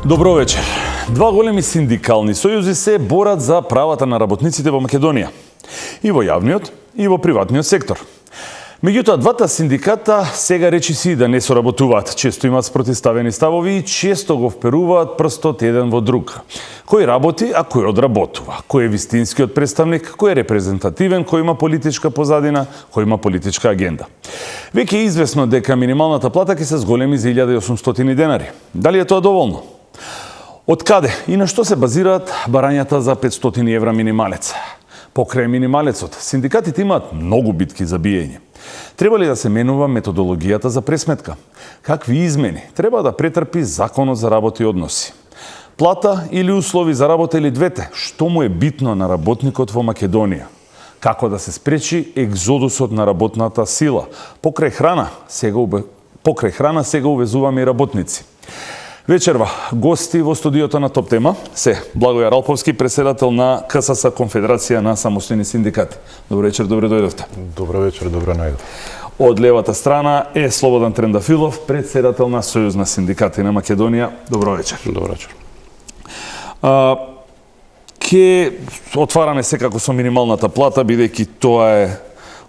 Добро вечер. Два големи синдикални сојузи се борат за правата на работниците во Македонија. И во јавниот, и во приватниот сектор. Меѓутоа, двата синдиката сега речиси да не соработуваат. Често имаат спротивставени ставови и често го вперуваат прстот еден во друг. Кој работи, а кој одработува? Кој е вистинскиот представник, кој е репрезентативен, кој има политичка позадина, кој има политичка агенда. Веќе е известно дека минималната плата ќе се зголеми за 1800 денари. Дали е тоа доволно? Од каде и на што се базираат барањата за 500 евра минималец? Покрај минималецот, синдикатите имаат многу битки за биење. Треба ли да се менува методологијата за пресметка? Какви измени треба да претрпи законот за работа и односи? Плата или услови за работа или двете? Што му е битно на работникот во Македонија? Како да се спречи екзодусот на работната сила? Покрај храна сега увезуваме и работници. Вечерва, гости во студиото на Топ Тема се Благојар Алповски, председател на КСС, Конфедерација на самостојни синдикати. Добро вечер, добро дојдовте. Добро вечер, добро најдов. Од левата страна е Слободан Трендафилов, председател на Сојуз на синдикати на Македонија. Добро вечер. Добро вечер. Ке отвараме секако со минималната плата, бидејќи тоа е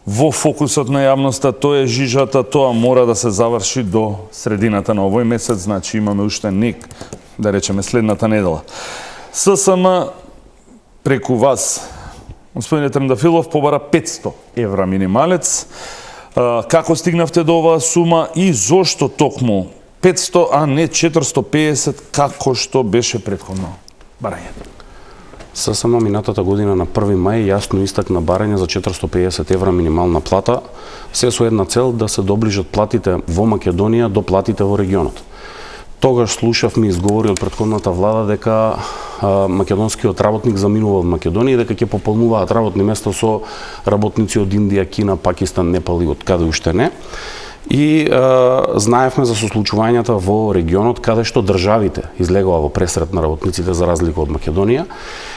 во фокусот на јавноста, тоа е жижата, тоа мора да се заврши до средината на овој месец, значи имаме уште нек, да речеме, следната недела. ССМ преку вас, господине Трендафилов, побара 500 евра минималец. Како стигнавте до оваа сума и зошто токму 500, а не 450, како што беше претходно барањето? ССМ минатата година на 1 мај јасно истакна барање за 450 евра минимална плата, се со една цел да се доближат платите во Македонија до платите во регионот. Тогаш слушавме изговори од претходната влада дека македонскиот работник заминува од Македонија и дека ќе пополнуваат работни места со работници од Индија, Кина, Пакистан, Непал и од каде уште не. И знаевме за сослучувањата во регионот каде што државите излегува во пресрет на работниците за разлика од Македонија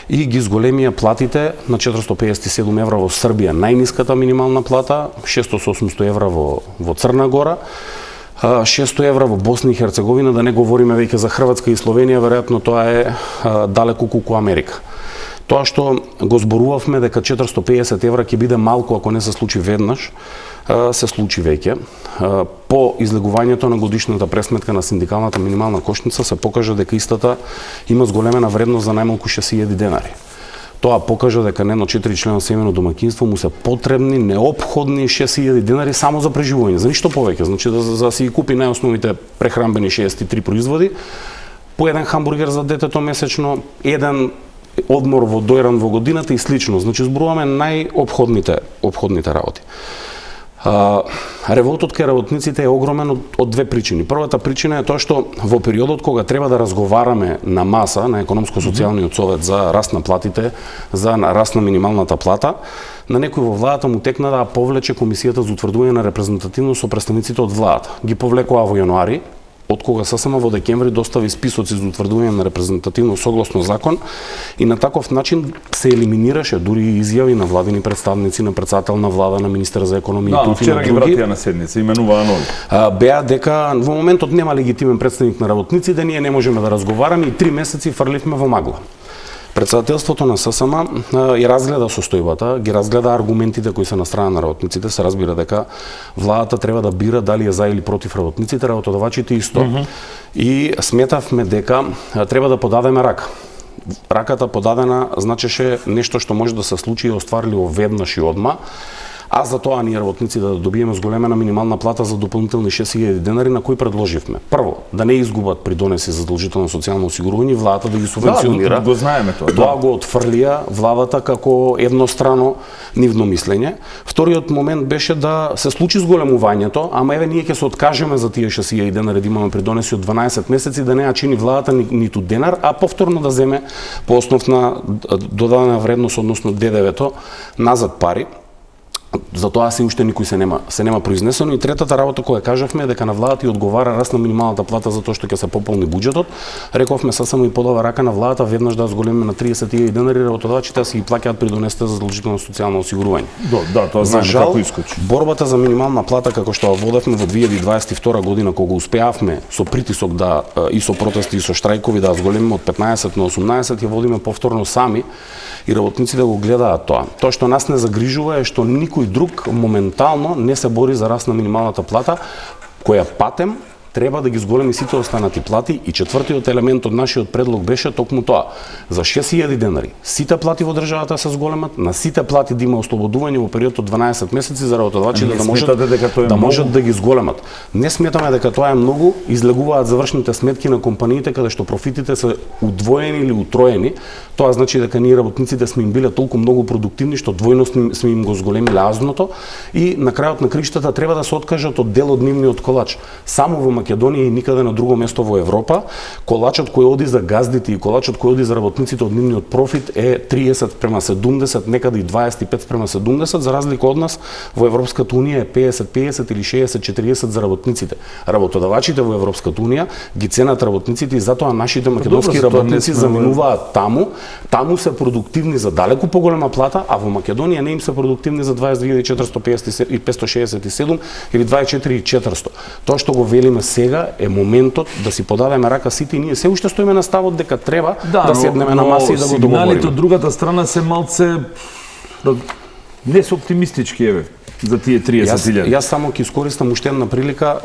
и ги зголемија платите на 457 евра во Србија, најниската минимална плата, 600-800 евра во Црна Гора, 600 евра во Босна и Херцеговина, да не говориме веќе за Хрватска и Словенија, веројатно тоа е далеку колку Америка. Тоа што го зборувавме дека 450 евра ќе биде малку ако не се случи веднаш, се случи веќе. По излегувањето на годишната пресметка на синдикалната минимална кошница се покажа дека истата има зголемена вредност за најмалку 6000 денари. Тоа покажа дека на едно 4-члено семејно домаќинство му се потребни, неопходни 6000 денари само за преживување, за ништо повеќе. Значи да си купи најосновните прехранбени 63 производи, по еден хамбургер за детето месечно, еден одмор во дојран во годината и слично. Значи зборуваме најопходните работи. Револтот кај работниците е огромен од две причини. Првата причина е тоа што во периодот кога треба да разговараме на маса, на економско-социјалниот совет за раст на платите, за раст на минималната плата, на некој во владата му текна да повлече комисијата за утврдување на репрезентативност со представниците од владата. Ги повлекоа во јануари, од кога ССМ во декември достави списоци за утврдување на репрезентативност согласно закон и на таков начин се елиминираше дури и изјави на владини представници, на председател на влада, на министер за економија и тук и на други. Вчера ги вратија на седница, именуваа нови. Беа дека во моментот нема легитимен представник на работниците, ние не можеме да разговараме и 3 месеци фрливме во магла. Председателството на ССМ ја разгледа состојбата, ги разгледа аргументите кои се на страна на работниците, се разбира дека владата треба да бира дали е за или против работниците, работодавачите исто. И сметавме дека треба да подадеме рака. Раката подадена значеше нешто што може да се случи и остварливо веднаш и одма. А за тоа ние работници да добиеме зголемена минимална плата за дополнителни 6000 денари на кои предложивме. Прво, да не изгубат придонеси за задолжително социјално осигурување, владата да ги субвенционира. Да, го знаеме тоа. Тоа го отфрлија владата како еднострано нивно мислење. Вториот момент беше да се случи зголемувањето, ама еве ние ќе се откажеме за тие 6000 денари да имаме придонеси од 12 месеци, да не ја чини владата ниту денар, а повторно да земе по основ на додадена вредност, односно ДДВ-то, назад пари. За тоа се уште никој се нема произнесено. И третата работа која кажавме дека на владата и одговара раст на минималната плата затоа што ќе се пополни буџетот. Рековме само и подава рака на владата веднаш да зголемиме на 30.000 денари, работодавците си ги плаќаат придонесите за задолжително социјално осигурување. Да, тоа знаеме како искочи. Борбата за минимална плата како што водевме во 2022 година кога успеавме со притисок и со протести и со штрајкови да зголемиме од 15 на 18, ја водиме повторно сами и работниците го гледаат тоа. Тоа што нас не загрижува е што никој друг моментално не се бори за раст на минималната плата, која патем треба да ги зголеми сите останати плати. И четвртиот елемент од нашиот предлог беше токму тоа. За 6.000 денари сите плати во државата се зголемат, на сите плати да има ослободување во период од 12 месеци за работодавците да можат да ги зголемат. Не сметаме дека тоа е многу, излегуваат завршните сметки на компаниите каде што профитите се удвоени или утроени. Тоа значи дека ние работниците сме им биле толку многу продуктивни што двојно сме им го зголемиле азното и на крајот на криштата треба да се откажат од дел од нивниот колач. Само во Македонија и никаде на друго место во Европа, колачот кој оди за газдите и колачот кој оди за работниците од нивниот профит е 30:70, некаде и 25:70, за разлика од нас во Европската унија е 50:50 или 60:40 за работниците. Работодавачите во Европската унија ги ценат работниците и затоа нашите македонски работници заминуваат таму се продуктивни за далеку поголема плата, а во Македонија не им се продуктивни за 22.467 или 24.400. Тоа што го велиме сега е моментот да си подадеме рака сите и ние се уште стоиме на ставот дека треба да седнеме на маса и да го договориме. Сигналите од другата страна се малце не се оптимистички за тие 30.000. Јас само ќе искористам уште една прилика,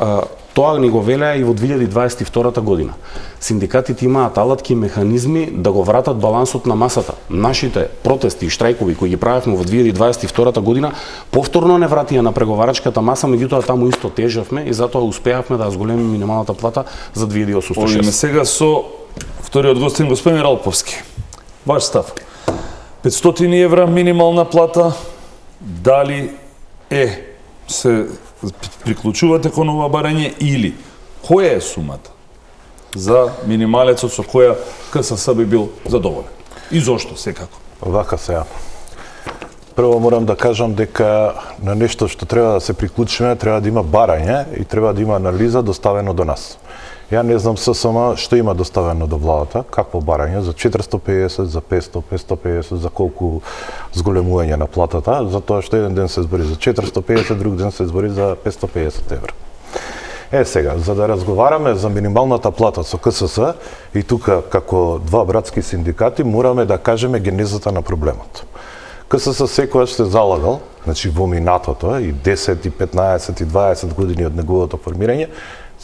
тоа ни го велеа и во 2022 година. Синдикатите имаат алатки и механизми да го вратат балансот на масата. Нашите протести и штрајкови кои ги правевме во 2022 година повторно не вратија на преговарачката маса, меѓутоа таму исто тежавме и затоа успеавме да зголемиме минималната плата за 2806. Одиме сега со вториот гостин, господин Ралповски. Ваш став. 500 евра минимална плата, дали се приклучувате кон ова барање или која е сумата за минималецот со која КСС би бил задоволен? И зошто секако? Вака сега. Прво морам да кажам дека на нешто што треба да се приклучиме, треба да има барање и треба да има анализа доставено до нас. Ја не знам ССМ што има доставено до владата, какво барање за 450, за 500, 550, за колку зголемување на платата, затоа што еден ден се збори за 450, друг ден се збори за 550 евра. Сега, за да разговараме за минималната плата со КСС и тука како два братски синдикати, мораме да кажеме генезата на проблемот. КСС секогаш се залагал, значи во минатото и 10, и 15, и 20 години од неговото формирање,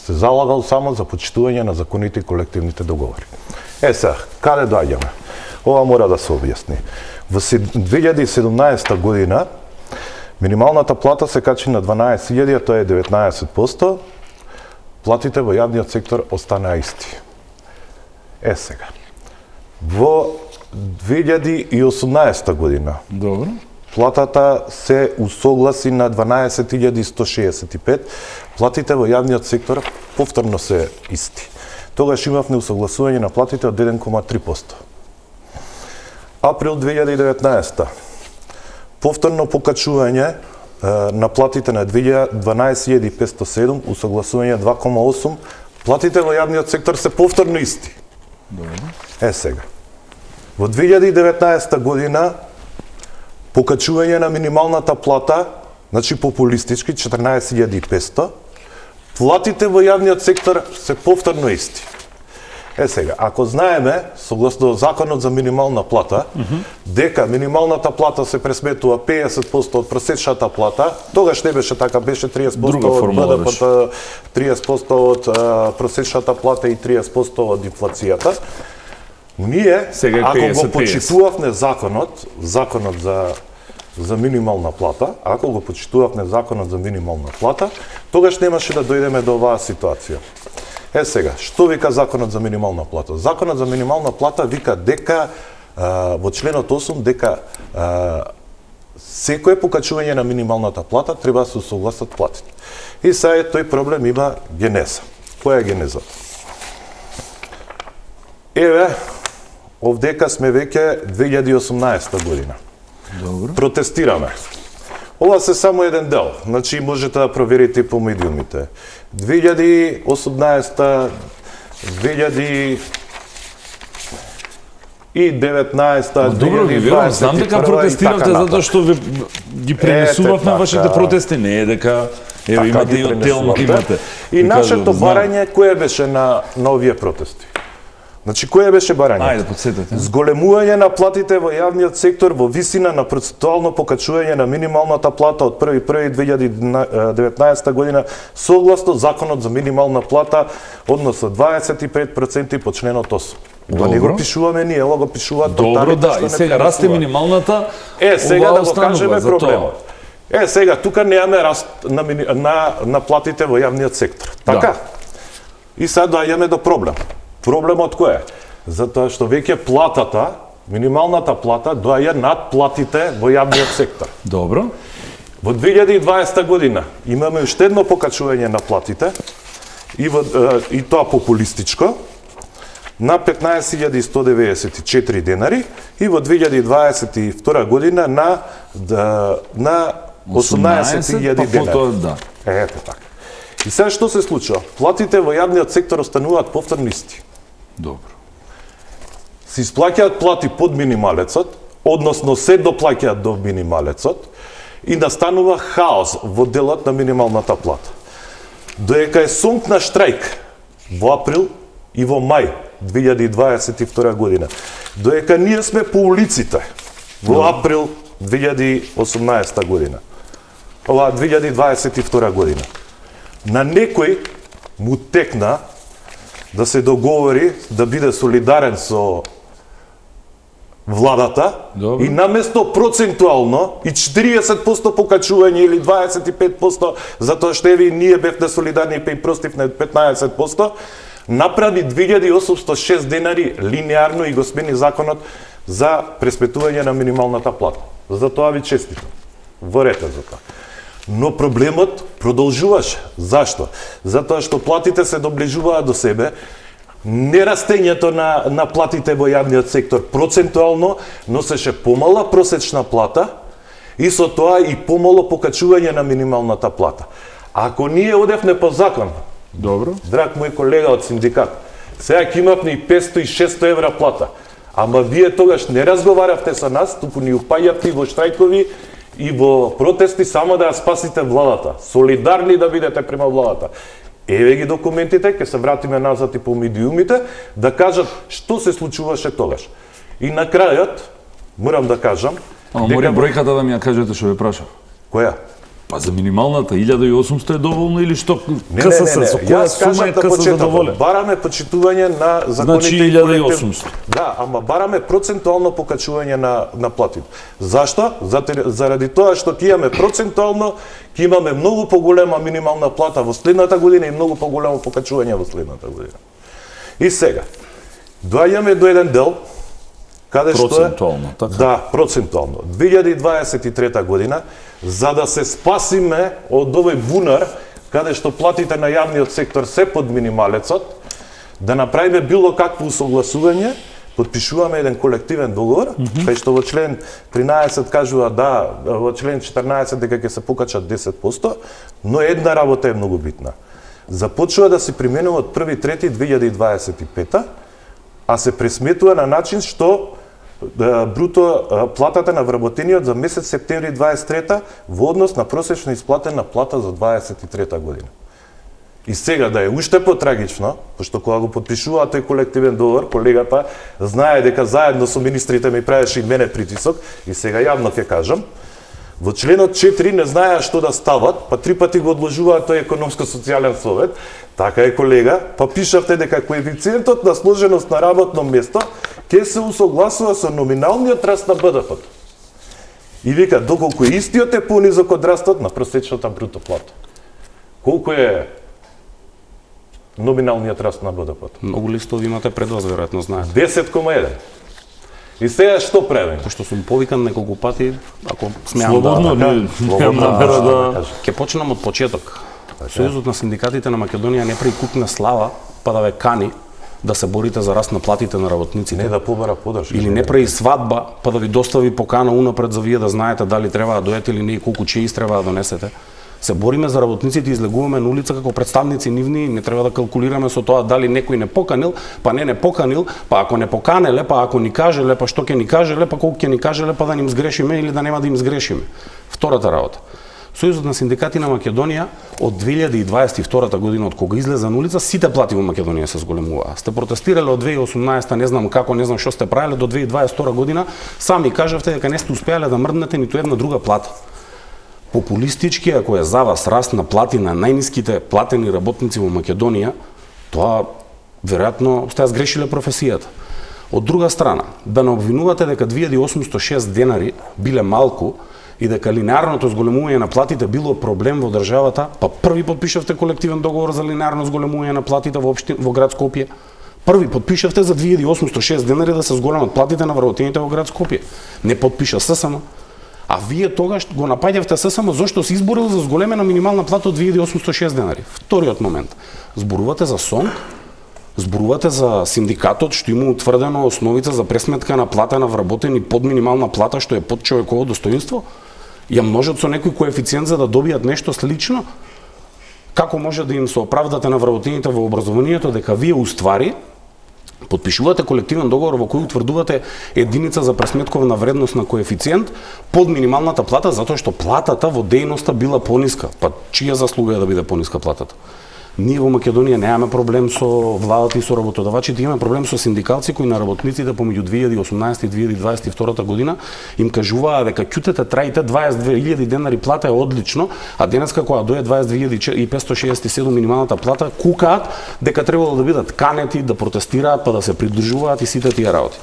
се залагал само за почитување на законите и колективните договори. Сега, каде доаѓаме? Ова мора да се објасни. Во 2017 година минималната плата се качи на 12.000, тоа е 19%, платите во јавниот сектор останаа исти. Сега. Во 2018 година Добро. платата се усогласи на 12.165, платите во јавниот сектор повторно се исти. Тогаш имавме усогласување на платите од 1,3%. Април 2019 повторно покачување на платите на 12.507, усогласување 2,8%, платите во јавниот сектор се повторно исти. Добро. Сега. Во 2019 година покачување на минималната плата, значи популистички 14.500, платите во јавниот сектор се повторно исти. Сега, ако знаеме, согласно законот за минимална плата, дека минималната плата се пресметува 50% од просечната плата, тогаш не беше така, беше 30% од БДП, 30% од просечната плата и 30% од инфлацијата. Ние, ако го почитувавме законот за минимална плата, ако го почитувавме законот за минимална плата, тогаш немаше да дојдеме до оваа ситуација. Сега, што вика законот за минимална плата? Законот за минимална плата вика дека во членот 8 дека секое покачување на минималната плата треба да се усогласат платите. И сега тој проблем има генеза. Која е генезата? Овдека сме веќе 2018 година. Добро. Протестираме. Ова се само еден дел, значи можете да проверите по медиумите. 2018, 2019, Добро, ви верувам, знам дека протестиравте затоа што ви ги пренесувавме вашите протести, не е дека еве имате и отделно имате. И нашето барање кое беше на овие протести? Значи, кое беше барањето? Ајде, подсетете. Зголемување на платите во јавниот сектор во висина на процентуално покачување на минималната плата од 1.1.2019 година согласно Законот за минимална плата, односно 25% по членот 8. Тоа не го пишуваме ние, ова го пишуваат Добро, да, и сега расте минималната, сега да го кажеме проблемот. Сега, тука немаме раст на платите во јавниот сектор. Така? Да. И сега доаѓаме до проблем. Проблемот кој е? Затоа што веќе платата, минималната плата, доаѓа над платите во јавниот сектор. Добро. Во 2020 година имаме уште едно покачување на платите и тоа популистичко на 15.194 денари и во 2022 година на 18.000 денари. Да. Ете така. И сега што се случува? Платите во јавниот сектор остануваат повторно исти. Добро. Се исплаќаат плати под минималецот, односно се доплаќаат до минималецот и настанува хаос во делот на минималната плата. Доека е сомкна штрајк во април и во мај 2022 година, доека ние сме по улиците во април 2018 година, ова 2022 година, на некој му текна да се договори да биде солидарен со владата. Добро. И наместо процентуално и 40% покачување или 25%, затоа што еве ние бевме солидарни и простивме 15%, направи 2806 денари линеарно и го смени законот за пресметување на минималната плата. За тоа ви честитам. Ворете за тоа. Но проблемот продолжуваше. Зашто? Затоа што платите се доближуваат до себе, нерастењето на платите во јавниот сектор процентуално носеше помала просечна плата и со тоа и помало покачување на минималната плата. Ако ние одевме по закон, Добро. драг мој колега од синдикат, сега ќе имавме и 500 и 600 евра плата, ама вие тогаш не разговаравте со нас, туку ни упаѓавте во штрајкови и во протести само да ја спасите владата, солидарни да бидете према владата. Еве ги документите, ќе се вратиме назад и по медиумите, да кажат што се случуваше тогаш. И на крајот, морам да кажам... Ама мори бројката да ми ја кажете што ве прашав. Која? Па за минималната 1800 е доволно или што КСС, со која сума е КСС задоволен? Бараме почитување на законите. Значи 1800. Да, ама бараме процентуално покачување на платите. Зашто? Заради тоа што ќе имаме процентуално, ќе имаме многу поголема минимална плата во следната година и многу поголемо покачување во следната година. И сега, доаѓаме до еден дел каде што е... Процентуално, така? Да, процентуално. 2023 година, за да се спасиме од овој бунар, каде што платите на јавниот сектор се под минималецот, да направиме било какво усогласување, подпишуваме еден колективен договор, кај што во член 13 кажува да, во член 14 дека ќе се покачат 10%, но една работа е многу битна. Започува да се применува од 1.3.2025, а се пресметува на начин што бруто платата на вработениот за месец септември 23 во однос на просечно исплатена плата за 23 година. И сега да е уште потрагично, пошто кога го подпишуваа тој колективен договор, колегата знае дека заедно со министрите ми правеше и мене притисок, и сега јавно ќе кажам, во членот 4 не знаеа што да стават, па 3 пати го одложуваат тој економско-социјален совет, така е колега, па пишавте дека коефициентот на сложеност на работно место ќе се усогласува со номиналниот раст на БДП. И вика, доколку истиот е понизок од растот на просечната бруто плата. Колку е номиналниот раст на БДП? Многу листови имате пред вас, веројатно знаете. 10,1. И сега што правиме? Пошто сум повикан неколку пати, ако смеам Слободно, да... немам намера да... Ќе почнам од почеток. Сојузот на синдикатите на Македонија не прикупна слава, па да ве кани да се борите за раст на платите на работниците. Не да побара подршка. Или не прави свадба, па да ви достави покана унапред за вие да знаете дали треба да дојдете или не и колку чеис треба да донесете. Се бориме за работниците и излегуваме на улица како представници нивни, не треба да калкулираме со тоа дали некој не поканил, па не поканил, па ако не поканеле, па ако ни кажеле, па што ќе ни кажеле, па колку ќе ни кажеле, па да ним сгрешиме или да нема да им сгрешиме. Втората работа. Сојузот на синдикати на Македонија од 2022 година, од кога излезе на улица, сите плати во Македонија се зголемуваа. Сте протестирале од 2018, не знам како, не знам што сте правеле, до 2022 година, сами кажавте дека не сте успеале да мрднете ниту една друга плата. Популистички, ако е за вас раст на плати на најниските платени работници во Македонија, тоа веројатно сте сгрешиле професијата. Од друга страна, да не обвинувате дека 2806 денари биле малку и дека линеарното зголемување на платите било проблем во државата, па први подпишавте колективен договор за линеарно зголемување на платите во град Скопје. Први подпишавте за 2806 денари да се зголемат платите на вработените во град Скопје. Не подпиша ССМ. А вие тогаш го напаѓавте ССМ зошто се изборил за зголемена минимална плата од 2806 денари. Вториот момент. Зборувате за СОНК, зборувате за синдикатот што има утврдено основица за пресметка на плата на вработени под минимална плата што е под човеково достоинство. Ја множат со некој коефициент за да добијат нешто слично. Како може да им се оправдате на вработените во образованието дека вие уствари подпишувате колективен договор во кој утврдувате единица за пресметковна вредност на коефициент под минималната плата затоа што платата во дејноста била пониска. Па чија заслуга е да биде пониска платата? Ние во Македонија немаме проблем со владата и со работодавачите, имаме проблем со синдикалци кои на работниците помеѓу 2018 и 2022 година им кажуваа дека ќутете траите 22.000 денари плата е одлично, а денеска кога дое 22.567 минималната плата, кукаат дека требало да бидат канети, да протестираат, па да се придржуваат и сите тие работи.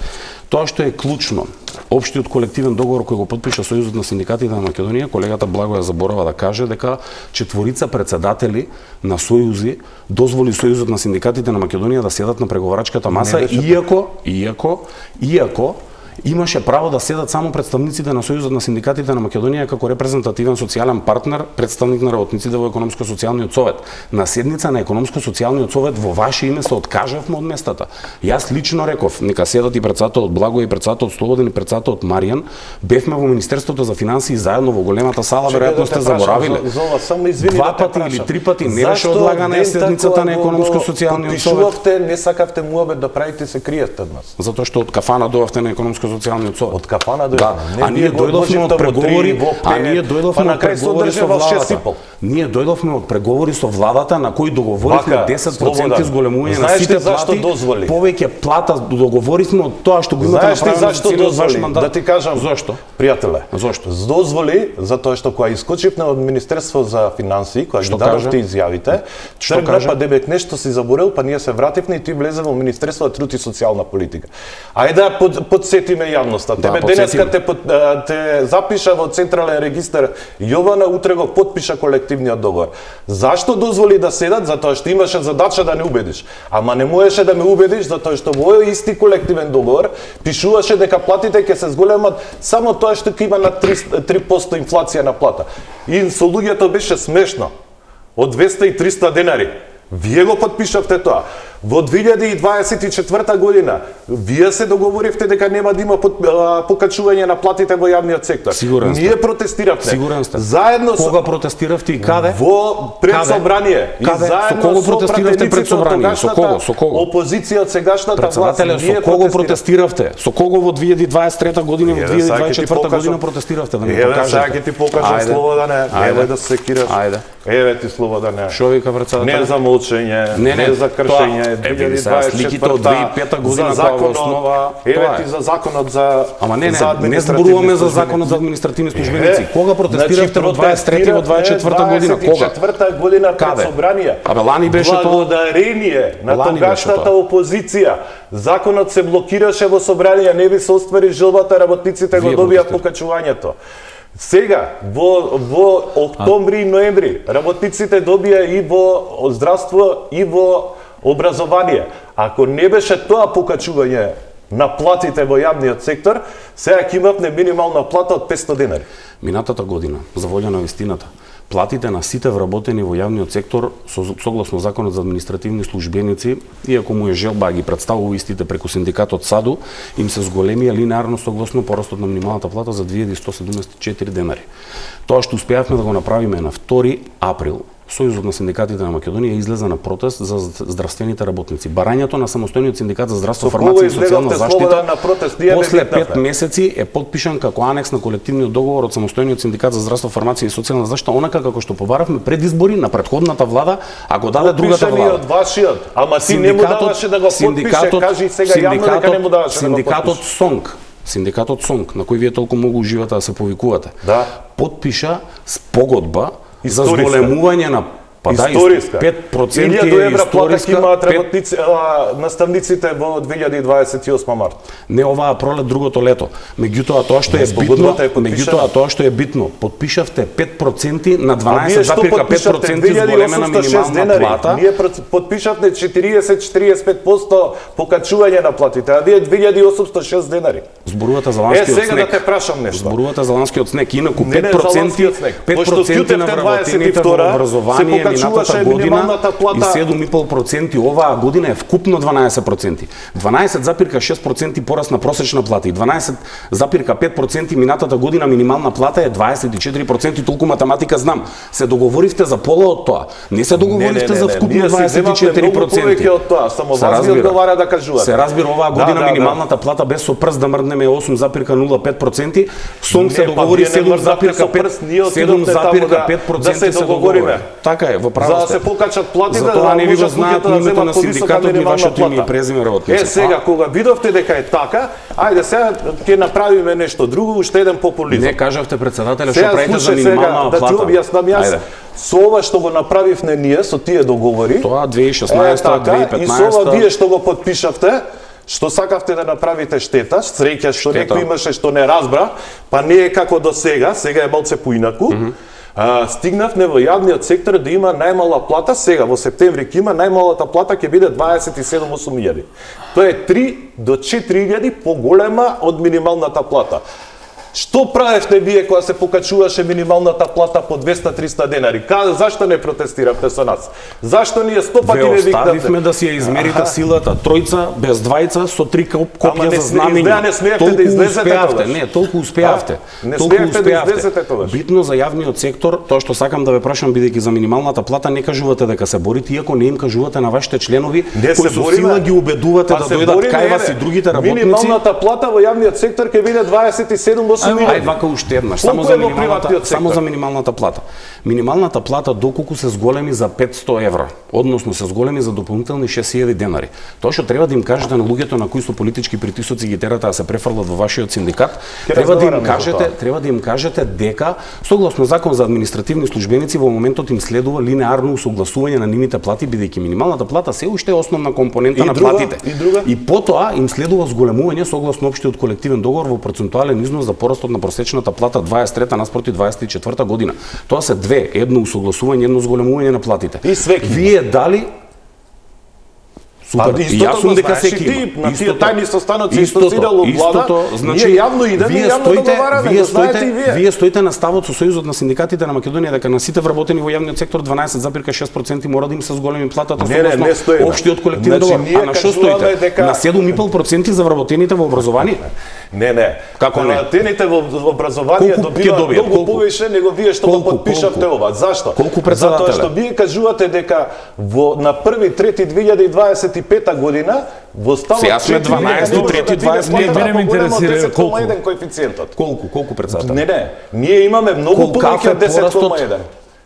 Тоа што е клучно, општиот колективен договор кој го подпиша Сојузот на синдикатите на Македонија, колегата Благоја заборава да каже дека четворица председатели на сојузи дозволи Сојузот на синдикатите на Македонија да седат на преговарачката маса, иако имаше право да седат само представниците на Сојузот на синдикатите на Македонија како репрезентативен социјален партнер, представник на работниците во Економско-социјалниот совет. На седница на Економско-социјалниот совет во ваше име се откажавме од местата. Јас лично реков, нека седат и председателот Благој и председателот Слободен и председателот Маријан, бевме во Министерството за финансии заедно во големата сала, веројатно сте заборавиле. Два пати или три пати не беше одлагана седницата на Економско-социјалниот совет. Подпишувавте, не сакавте муабет да правите, се криете од нас. Затоа што од кафана дојавте на Економско-социјалниот совет. Од кафана дојде. Да, а ние дојдовме од преговори, со владата. Ние дојдовме од преговори со владата на кои договоривме 10% зголемување на сите плати. Повеќе плата договоривме од тоа што го имате направено за целиот ваш мандат. Да ти кажам зошто? Пријателе. Зошто? Дозволи затоа што кога искочивме од Министерство за финансии, кога ги дадовте изјавите, тргна па дебек нешто си заборил, па ние се вративме и ти влезе во Министерство за труд и социјална политика. Ајде да подсетиме јавноста. Тебе денеска те запиша во Централен регистар Јована, утре го подпиша колективниот договор. Зашто дозволи да седат? Затоа што имаше задача да не убедиш. Ама не можеше да ме убедиш затоа што во исти колективен договор пишуваше дека платите ќе се зголемат само тоа што ќе има на 3% инфлација на плата. И со луѓето беше смешно. Од 200 и 300 денари. Вие го подпишавте тоа. Во 2024 година вие се договоривте дека нема да има покачување на платите во јавниот сектор. Сигурен сте. Ние протестиравте. Сигурен сте. Заедно со кога протестиравте и каде? Во предсобрание. И заедно со кого протестиравте пред собрание? Со кого? Со кого? Опозиција од сегашната власт. Председателе, со кого протестиравте? Со кого во 2023 година, во 2024 година протестиравте? Да ми покажете. Еве, ќе ти покажам Слободане. Еве да се секираш. Ајде. Еве ти Слободане. Шо вика председателе? Не за молчење, не за кршење. 2005 година за како основа. Еве ти за законот за Ама не зборуваме за законот за административни службеници. Кога протестиравте во 23 во 24 година? Кога? 24 година пред собрание. Абе лани беше тоа. Благодарение на тогашната опозиција. Законот се блокираше во собрание, не би се оствари желбата, работниците го добија покачувањето. Сега, во октомври и ноември, работниците добија и во здравство и во образование. Ако не беше тоа покачување на платите во јавниот сектор, сега ќе имавме минимална плата од 500 денари. Минатата година, за волја на вистината, платите на сите вработени во јавниот сектор согласно законот за административни службеници, иако му е желба ги представува истите преку синдикатот САДУ, им се зголемија линеарно согласно порастот на минималната плата за 2174 денари. Тоа што успеавме да го направиме на 2 април, Сојузот на синдикатите на Македонија излезе на протест за здравствените работници. Барањето на самостојниот синдикат за здравство, фармација и социјална заштита после 5 месеци е потпишан како анекс на колективниот договор од самостојниот синдикат за здравство, фармација и социјална заштита, онака како што побаравме пред избори на претходната влада, а го даде другата влада. Од вашиот, ама ти не му даваше да го потпише, кажи сега јавно дека не му даваше да го потпише. Синдикатот СОНК, на кој вие толку многу уживате да се повикувате, потпиша спогодба за зголемување на историска. 5% 1000 евра плата ќе имаат 5... наставниците во 2028 март. Не оваа пролет, другото лето. Меѓутоа тоа што е битно, потпишавте 5% на 12,5% зголемена минимална плата. Ние потпишавте 40-45% покачување на платите, а вие 2806 денари. Зборувате за ланскиот снег. Сега да те прашам нешто. Зборувате за ланскиот снег, инаку 5% на вработените во образование минатата година и 7,5% оваа година е вкупно 12%. 12,6% пораст на просечна плата и 12,5% минатата година минимална плата е 24%, толку математика знам. Се договоривте за пола од тоа. Не се договоривте за вкупно 24%. Се разбира, оваа година минималната плата без со прст да мрднеме 8,05%, СОМ се договори 7,5% се договори. Така е, во право за да се покачат платите, затоа не ви го знаат името на синдикатот ни вашето име и презиме работници. Сега кога видовте дека е така, ајде сега ќе направиме нешто друго, уште еден популизм. Не кажавте председателя што правите за минимална плата. Да ти објаснам јас. Со ова што го направивме ние со тие договори, тоа 2016, 2015, и со ова вие што го потпишавте, што сакавте да направите штета, среќа што некој имаше што не разбра, па не е како до сега, сега е малце поинаку. Стигнавме во јавниот сектор да има најмала плата, сега во септември ќе има најмалата плата ќе биде 27.800. Тоа е 3 до 4.000 поголема од минималната плата. Што правевте вие кога се покачуваше минималната плата по 200-300 денари? Зашто не протестиравте со нас? Зашто ние 100 пати не викнавте? Ве оставивме да си ја измерите силата, тројца без двајца со 3 копија за знамења. Не смеевте да излезете тогаш. Не, толку успеавте. Не смеевте да излезете тогаш. Битно за јавниот сектор, тоа што сакам да ве прашам, бидејќи за минималната плата не кажувате дека се борите, иако не им кажувате на вашите членови кои со сила ги убедувате да дојдат кај вас и другите работници. Минималната плата во јавниот сектор ќе биде 27.800. Ајде вака уште еднаш, само за минималната плата. Минималната плата доколку се зголеми за 500 евра, односно се зголеми за дополнителни 6000 денари. Тоа што треба да им кажете на луѓето на кои со политички притисоци ги терате да се префрлат во вашиот синдикат, треба да им кажете дека согласно закон за административни службеници во моментот им следува линеарно усогласување на нивните плати, бидејќи минималната плата се уште е основна компонента на платите. И потоа им следува зголемување согласно општиот колективен договор во процентуален износ за порастот на просечната плата 23 наспроти 24 година. Тоа се две, едно усогласување, едно зголемување на платите. И свеки. Вие дали супер, јас сум дека се кима. На тие тајни состаноци што сидел од влада, ние јавно идеме, јавно договараме, го знаете и вие. Вие стоите на ставот со Сојузот на синдикатите на Македонија дека на сите вработени во јавниот сектор 12,6% мора да им се зголеми платата согласно општиот колективен договор. А на што стоите? На 7,5% за вработените во образование? Не. Како не? Вработените во образование добиваат многу повеќе него вие што го потпишавте ова. Зашто? Колку председателе? Затоа што вие кажувате дека на 1.3.2025 година во ставот 12.3.2025 мене ме интересира колку коефициентот. Колку председател? Не. Ние имаме многу повеќе од 10,1.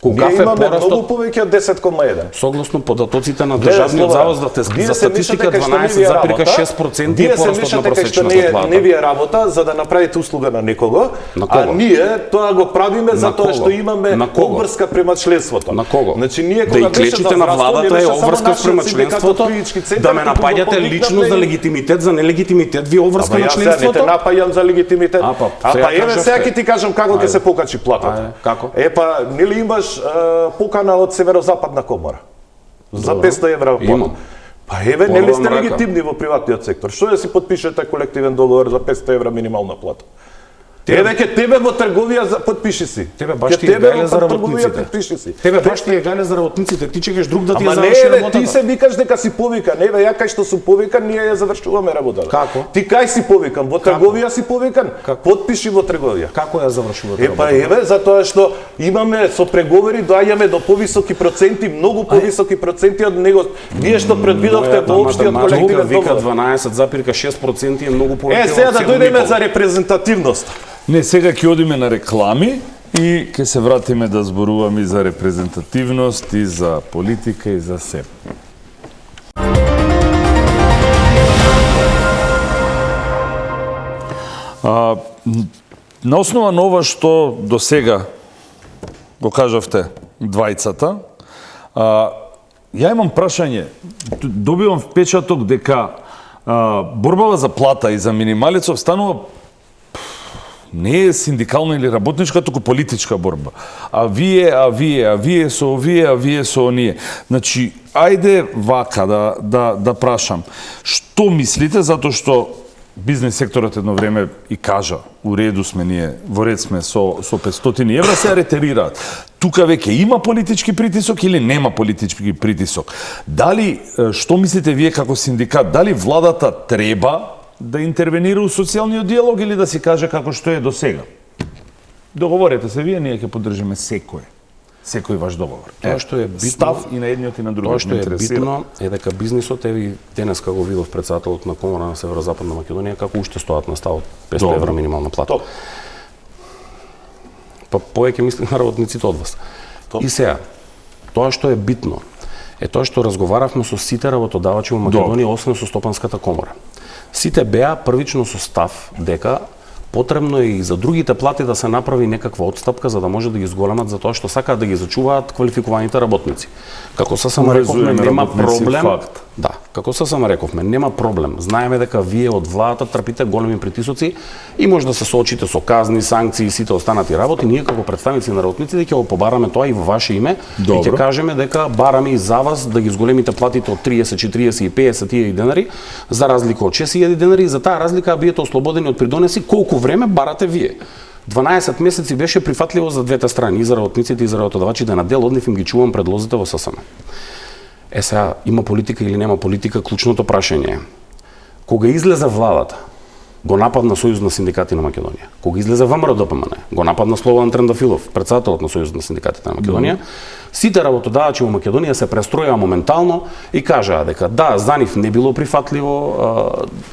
Ние имаме многу повеќе од 10,1. Согласно податоците на Државниот завод за статистика 12,6% е порастот на просечната плата. Не ви е работа за да направите услуга на некого, а ние тоа го правиме затоа што имаме обврска према членството. На кого? Значи ние кога клечите на владата е обврска према членството, да ме напаѓате лично за легитимитет, за нелегитимитет, ви обврска на членството. Ја не те напаѓам за легитимитет. Еве сега ќе ти кажам како ќе се покачи платата. Како? Нели имаш покана од Северозападна комора за 500 евра плата. Па еве, нели сте легитимни во приватниот сектор? Што ја си потпишете колективен договор за 500 евра минимална плата? Еве ке тебе во трговија за подпиши си. Тебе баш ти е гајле за работниците. Подпиши си. Тебе баш ти е гајле за работниците, ти чекаш друг да ти ја Ама заврши не, бе, работата. ти се викаш дека си повикан. Не, бе, ја кај што сум повикан, ние ја завршуваме работата. Како? Ти кај си повикан? Во трговија си повикан? Подпиши во трговија. Како ја завршувате Па работата? еве, затоа што имаме со преговори доаѓаме до повисоки проценти, многу повисоки проценти од него. Вие што предвидовте во општиот колективен вика договор. 12,6% е многу повеќе. Сега да дојдеме за репрезентативност. Не, сега ќе одиме на реклами и ќе се вратиме да зборуваме и за репрезентативност, и за политика, и за се. На основа на ова што до сега го кажавте двајцата, ја имам прашање. Добивам впечаток дека борбава за плата и за минималецов станува не е синдикална или работничка, туку политичка борба. А вие со овие, а вие со оние. Значи, ајде вака да прашам. Што мислите, затоа што бизнес секторот едно време и кажа, у реду сме ние, во ред сме со 500 евра, се ретерираат. Тука веќе има политички притисок или нема политички притисок? Дали, што мислите вие како синдикат, дали владата треба да интервенира у социјалниот диалог или да си каже како што е до сега? Договорете се вие, ние ќе поддржиме секој ваш договор. Тоа што е битно, став и на едниот и на другиот. Тоа што е битно е дека бизнисот, еви денеска го видов претседателот на Комора на Северозападна Македонија како уште стоат на ставот 500 евра минимална плата. Па повеќе мислам на работниците од вас. И сега, тоа што е битно е тоа што разговаравме со сите работодавачи во Македонија, освен со Стопанската комора. Сите беа првично со став дека потребно е и за другите плати да се направи некаква отстапка за да може да ги зголемат за тоа што сакаат да ги зачуваат квалификуваните работници. Како се само рековме, нема проблем. Факт. Да, како се само рековме, нема проблем. Знаеме дека вие од владата трпите големи притисоци и може да се соочите со казни, санкции и сите останати работи. Ние како представници на работниците ќе го побараме тоа и во ваше име. Добро. И ќе кажеме дека бараме и за вас да ги зголемите платите од 30, 40 и 50 денари за разлика од 6000 денари и за таа разлика биете ослободени од придонеси колку време барате вие. 12 месеци беше прифатливо за двете страни, и за работниците и за работодавачите. На дел од нив им ги чувам предлозите во ССМ. Сега, има политика или нема политика, клучното прашање е. Кога излезе владата, го нападна Сојуз на синдикати на Македонија. Кога излезе ВМРО-ДПМН, го нападна Слободан Трендафилов, претседателот на Сојузот на синдикатите на Македонија. Сите работодавачи во Македонија се престроија моментално и кажаа дека да, за нив не било прифатливо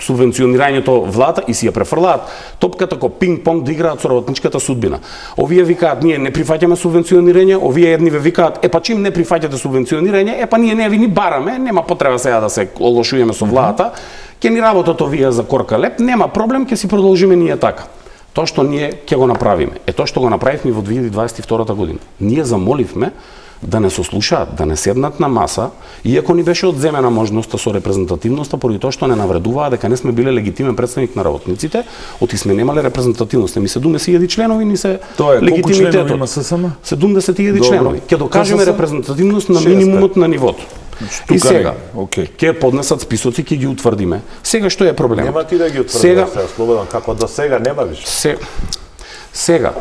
субвенционирањето влада и си ја префрлаат топката ко пинг-понг да играат со работничката судбина. Овие викаат ние не прифаќаме субвенционирање, овие едни ве викаат па чим не прифаќате субвенционирање, па ние не ви ни бараме, нема потреба сега да се олошуваме со владата. Ќе ни работат овие за корка леп, нема проблем, ќе си продолжиме ние така. Тоа што ние ќе го направиме, тоа што го направивме во 2022 година. Ние замоливме да не сослушаат, да не седнат на маса, иако ни беше одземена можноста со репрезентативноста, поради тоа што не навредуваа дека не сме биле легитимен представник на работниците, оти сме немале репрезентативност. Ми 70.000 членови ни се легитимитетот. Колку членови има ССМ? 70.000 членови. Ќе докажеме репрезентативност на минимумот на нивото. И сега, ќе поднесат списоци, ќе ги утврдиме. Сега што е проблемот? Нема ти да ги утврдиш, сега слободен, како до сега нема више. Сега,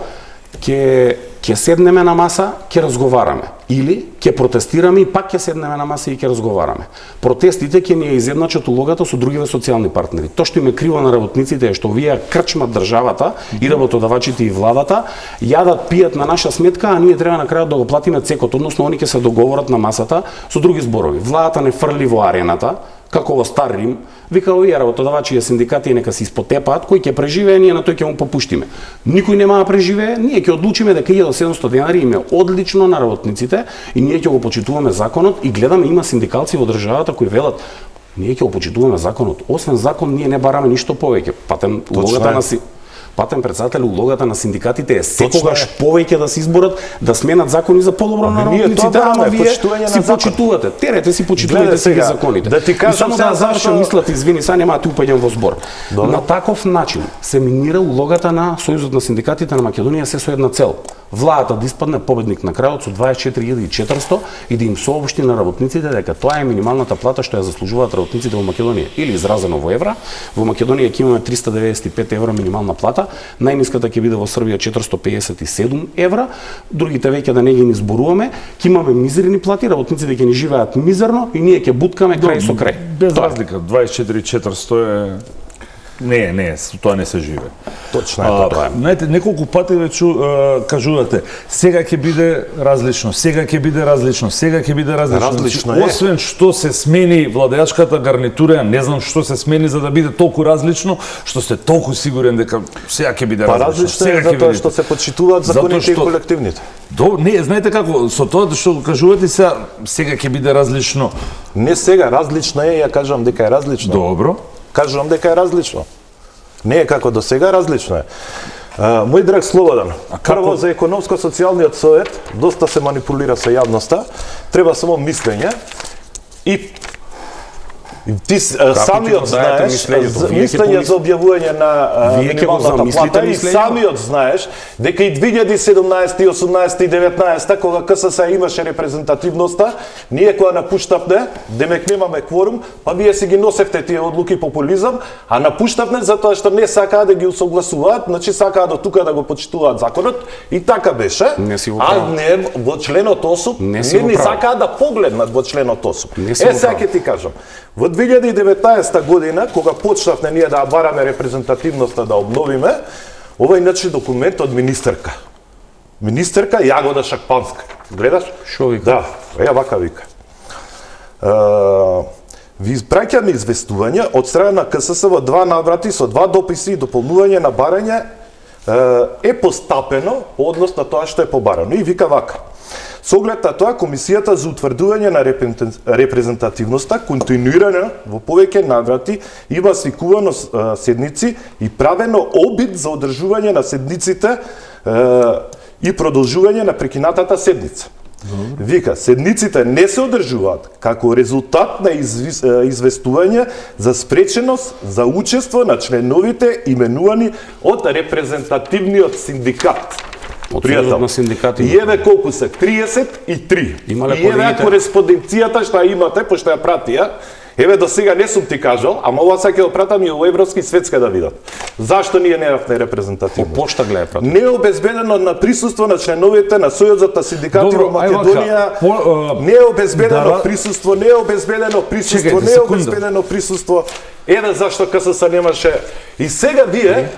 ќе седнеме на маса, ќе разговараме. Или ќе протестираме и пак ќе седнеме на маса и ќе разговараме. Протестите ќе ни ја изедначат улогата со другиве социјални партнери. Тоа што им е криво на работниците е што овие крчмат државата и работодавачите и владата, јадат, пијат на наша сметка, а ние треба на крајот да го платиме цекот, односно они ќе се договорат на масата со други зборови. Владата не фрли во арената, како во Стар Рим, вика овие работодавачи и синдикати нека се испотепаат, кој ќе преживее, ние на тој ќе му попуштиме. Никој нема да преживее, ние ќе одлучиме дека 1700 денари им е одлично на работниците и ние ќе го почитуваме законот и гледаме има синдикалци во државата кои велат ние ќе го почитуваме законот. Освен закон ние не бараме ништо повеќе. Патен председател, улогата на синдикатите е секогаш повеќе да се изборат, да сменат закони за подобро на работниците, ама вие си почитувате. Терете си почитувате сега законите. Да ти кажам, и само да завршам мислата, извини, сега нема да ти упаѓам во збор. На таков начин се минира улогата на Сојузот на синдикатите на Македонија се со една цел. Владата да испадне победник на крајот со 24.400 и да им соопшти на работниците дека тоа е минималната плата што ја заслужуваат работниците во Македонија. Или изразено во евра, во Македонија ќе имаме 395 евра минимална плата, најниската ќе биде во Србија 457 евра, другите веќе да не ги изборуваме, ќе имаме мизерни плати, работниците ќе ни живеат мизерно и ние ќе буткаме крај со крај. Без разлика, 24.400 е не, тоа не се живе. Точно е така. Знаете, неколку пати веќе кажувате, сега ќе биде различно, сега ќе биде различно, сега ќе биде различно. Различно е. Освен што се смени владеачката гарнитура, не знам што се смени за да биде толку различно, што сте толку сигурен дека сега ќе биде различно. Различно е затоа што се почитуваат законите и колективните. Не, знаете како, со тоа што кажувате сега ќе биде различно. Не сега, различно е, ја кажам дека е различно. Добро. Кажувам дека е различно. Не е како до сега, различно е. Мој драг Слободан, прво за економско-социјалниот совет, доста се манипулира со јавноста, треба само мислење и ти самиот знаеш, мислење за објавување на минималната плата и самиот знаеш дека и 2017, 18 и 19 кога КСС имаше репрезентативноста, ние кога напуштавме, демек немаме кворум, па вие си ги носевте тие одлуки популизам, а напуштавме затоа што не сакаа да ги усогласуваат, значи сакаа до тука да го почитуваат законот и така беше, а не во членот 8, не сакаа да погледнат во членот 8. Сега ќе ти кажам, во 2019 година, кога почнавме ние да бараме репрезентативноста да обновиме, ова иначе документ од министерка. Министерка Јагода Шакпанска. Гледаш? Шо вика? Да, ја вака вика. Ви праќаме известување од страна на КСС во 2 наврати со 2 дописи и дополнување на барање е постапено по однос на тоа што е побарано. И вика вака. Со оглед на тоа, Комисијата за утврдување на репрезентативноста континуирано во повеќе наврати има свикувано седници и правено обид за одржување на седниците и продолжување на прекинатата седница. Вика, седниците не се одржуваат како резултат на известување за спреченост за учество на членовите именувани од репрезентативниот синдикат. Пријател на синдикати. И еве колку се 33. И еве кореспонденцијата што имате, пошто ја пратија. Еве до сега не сум ти кажал, ама ова сега ќе го пратам и во европски и светска да видат. Зашто ние немавме репрезентативност? По пошта гледа пратам. Не е обезбедено на присуство на членовите на Сојузот на синдикати во Македонија. Не е обезбедено присуство, не е обезбедено присуство, не е обезбедено присуство. Еве зашто КСС немаше. И сега вие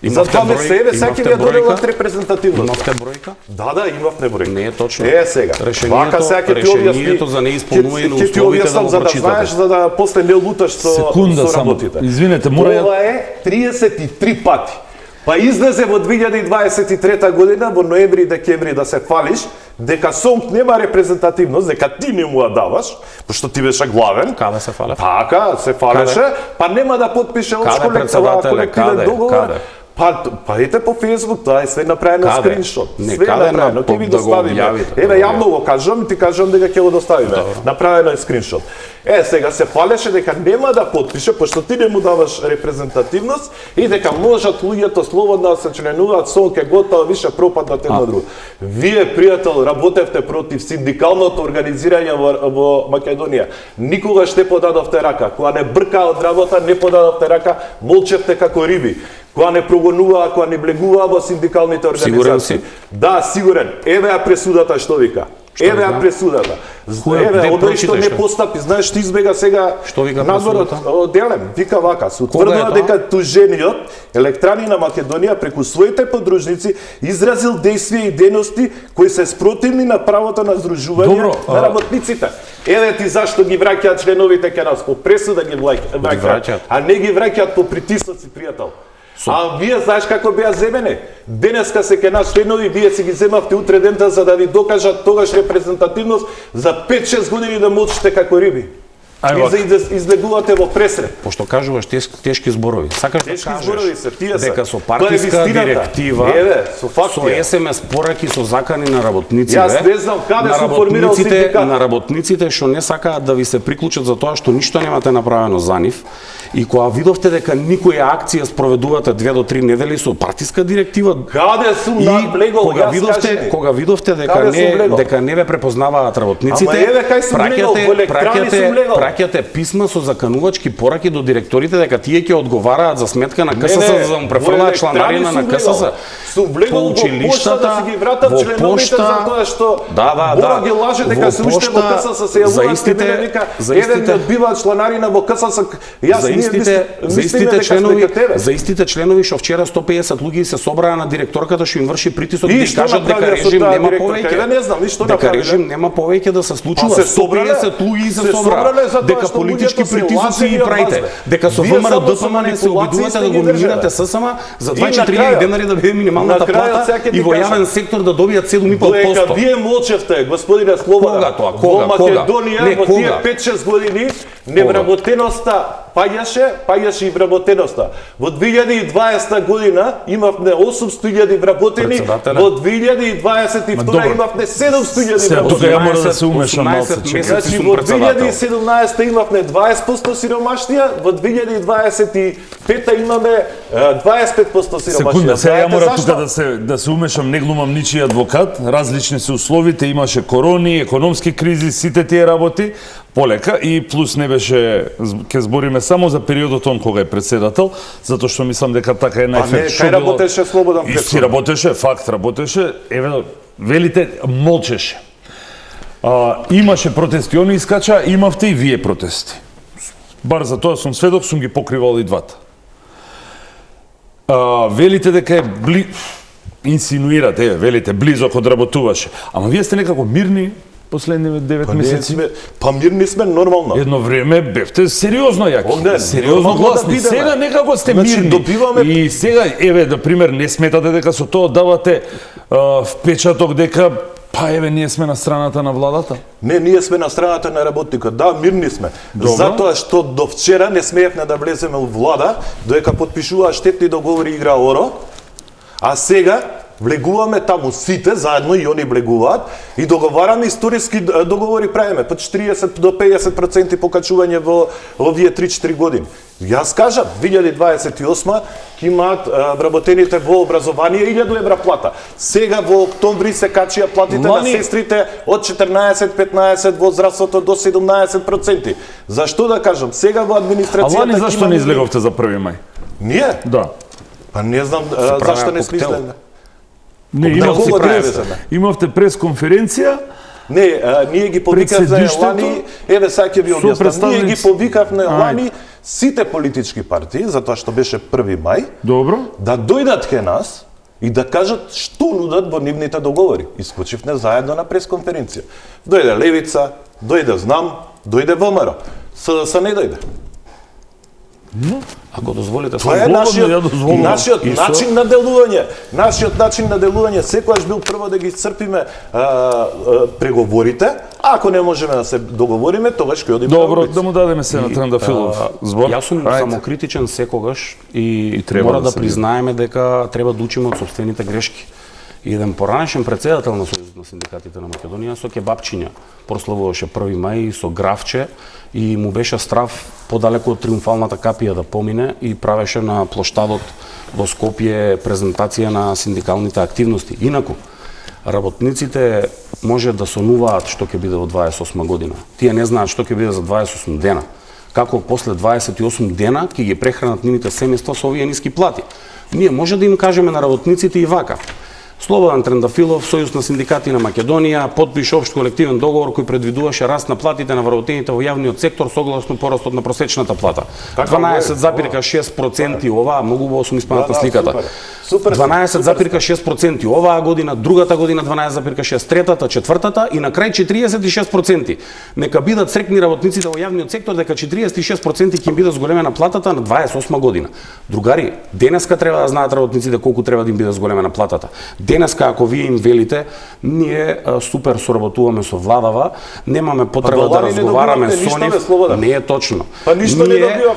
за 2 месеца, еве сега ќе ви ја доделат репрезентативност. Имавте бројка? Да, имавме бројка. Не е точно. Сега. Решението за неисполнување на условите да го за да знаеш, за да после не луташ со работите. Извинете, Ова е 33 пати. Па излезе во 2023 година, во ноември и декември да се фалиш, дека СОМК нема репрезентативност, дека ти не му ја даваш, пошто ти беше главен. Каде се фалев? Така, се фалеше, па нема да потпише колективен договор. Па ете по Facebook, тоа е све направено скриншот. Све направено, ќе ви доставиме. Еве јавно го кажам, ти кажам дека ќе го доставиме. Направено е скриншот. Сега се фалеше дека нема да потпише, пошто ти не му даваш репрезентативност и дека можат луѓето слободно да се членуваат со ке готово више пропаднат едно друго. Вие, пријател, работевте против синдикалното организирање во Македонија. Никогаш не подадовте рака. Кога не брка од работа, не подадовте рака, молчевте како риби. Кога не прогонуваа, кога не блегуваа во синдикалните организации. Сигурен си? Да, сигурен. Еве ја пресудата што вика. Еве ја пресудата. Еве, оној што не постапи, знаеш, што избега сега надворот делем, вика вака, се утврдува дека тужениот Електрани на Македонија преку своите подружници изразил действија и дејности кои се спротивни на правото на здружување на работниците. Еве ти зашто ги враќаат членовите ке нас по пресуда ги враќаат, а не ги враќаат по притисоци, пријател. А вие знаеш како беа земени? Денеска се ке нас членови, вие си ги земавте утре дента за да ви докажат тогаш репрезентативност за 5-6 години да мучите како риби. И да излегувате во пресред. Пошто кажуваш тешки зборови. Сакаш да кажеш дека со Тоа партиска директива, со СМС пораки со закани на работниците, јас не знам каде сум формирал синдикат. На работниците што не сакаат да ви се приклучат за тоа што ништо немате направено за нив, и кога видовте дека никоја акција спроведувате 2 до 3 недели со партиска директива, каде сум наблегол, кога видовте дека не ве препознаваат работниците, праќате праќате писма со заканувачки пораки до директорите дека тие ќе одговараат за сметка на КСС за да му префрлаат чланарина на КСС. Сум влегол во пошта да си ги вратат членовите за тоа што Бора ги лаже дека се уште во КСС се јавуваат дека еден ми одбива чланарина во КСС. За истите членови што вчера 150 луѓе се собраа на директорката што им врши притисок да кажат дека режим нема повеќе. Не знам ништо дека режим нема повеќе да се случува. 150 луѓе се собраа дека политички притисоци и правите. Дека со ВМРО ДПМН се обидувате да го минирате ССМ за 24.000 денари да биде минималната плата и во јавен сектор да добијат 7,5%. Дека вие молчевте, господине Слобода. Во Македонија во тие 5-6 години невработеноста паѓаше и вработеноста. Во 2020 година имавме 800.000 вработени, во 2022 имавме 700.000 вработени. Тука ја мора да се умешам малце. Значи во 2017 имавме 20% сиромаштија, во 2025 имаме 25% сиромаштија. Секунда, сега ја мора тука да се умешам, не глумам ничи адвокат, различни се условите, имаше корони, економски кризи, сите тие работи, полека и плюс не беше, ќе збориме само за периодот он кога е председател, затоа што мислам дека така е најфер. Кај работеше Слободан Петковиќ? Си работеше, факт работеше, еве велите молчеше. Имаше протести, они искача, имавте и вие протести. Бар за тоа сум сведок, сум ги покривал и двата. Велите дека е инсинуирате, велите близок одработуваше. Ама вие сте некако мирни последниве 9 месеци. Па мирни сме нормално. Едно време бевте сериозно јаки. Сериозно гласни. Сега некако сте мирни. И сега, еве, на пример, не сметате дека со тоа давате впечаток дека па еве ние сме на страната на владата? Не, ние сме на страната на работникот. Да, мирни сме. Затоа што до вчера не смеевме да влеземе во влада, додека подпишуваа штетни договори игра Оро, а сега влегуваме таму сите, заедно и они влегуваат, и договараме историски договори правиме, по 40 до 50% покачување во овие 3-4 години. Јас кажам, 2028 ќе имаат вработените во образование 1000 евра плата. Сега во октомври се качија платите на сестрите од 14-15, во здравството до 17%. Зашто да кажам, сега во администрацијата... А лани зашто не излеговте за 1 мај? Ние? Да. Па не знам зашто не сме излегли. Не, имавте пресконференција. Не, ние ги повикавме лани, еве сега ќе ви објаснам. Ние ги повикавме лани сите политички партии, затоа што беше 1 мај. Добро. Да дојдат кај нас и да кажат што нудат во нивните договори. Искочивме заедно на пресконференција. Дојде Левица, дојде Знам, дојде ВМРО. СДС не дојде. Ако дозволите, тоа е нашиот начин на делување. Нашиот начин на делување секогаш бил прво да ги исцрпиме преговорите, а ако не можеме да се договориме, тогаш ќе одиме. Добро, да му дадеме се на Трандафилов збор. Јас сум самокритичен секогаш и мора да признаеме дека треба да учиме од сопствените грешки. И еден поранешен председател на Сојузот на синдикатите на Македонија со кебапчиња прославуваше 1 мај со графче и му беше страв подалеку од триумфалната капија да помине и правеше на плоштадот во Скопје презентација на синдикалните активности. Инаку, работниците може да сонуваат што ќе биде во 28 година. Тие не знаат што ќе биде за 28 дена. Како после 28 дена ќе ги прехранат нивните семејства со овие ниски плати. Ние може да им кажеме на работниците и вака. Слободан Трендафилов, Сојуз на синдикати на Македонија, подпише општ колективен договор кој предвидуваше раст на платите на вработените во јавниот сектор согласно порастот на просечната плата. 12,6% оваа, многу убаво сум испаната сликата. 12,6% оваа година, другата година 12,6%, третата, четвртата и на крај 46%. Нека бидат срекни работниците во јавниот сектор дека 46% ќе им биде зголемена платата на 28 година. Другари, денеска треба да знаат работниците колку треба да им биде зголемена платата. Денеска, ако вие им велите, ние супер соработуваме со владава, немаме потреба да разговараме со нив. Не е точно. Ние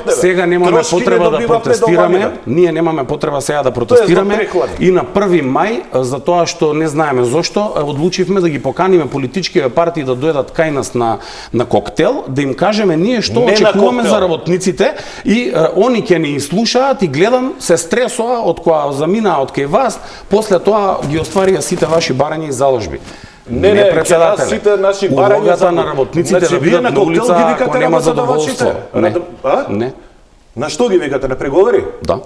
сега немаме потреба да протестираме. Ние немаме потреба сега да протестираме. И на 1 мај, за тоа што не знаеме зошто, одлучивме да ги поканиме политичките партии да дојдат кај нас на коктел, да им кажеме ние што очекуваме за работниците и они ќе ни слушаат и гледам се стресоа од која заминаа од кај вас, после тоа ги остварија сите ваши барања и заложби. Не, не ќе председателе. нас сите наши барања Улогата на работниците да вие бидат на улица ако нема задоволство. Не. Не. На што ги викате, на преговори? Да.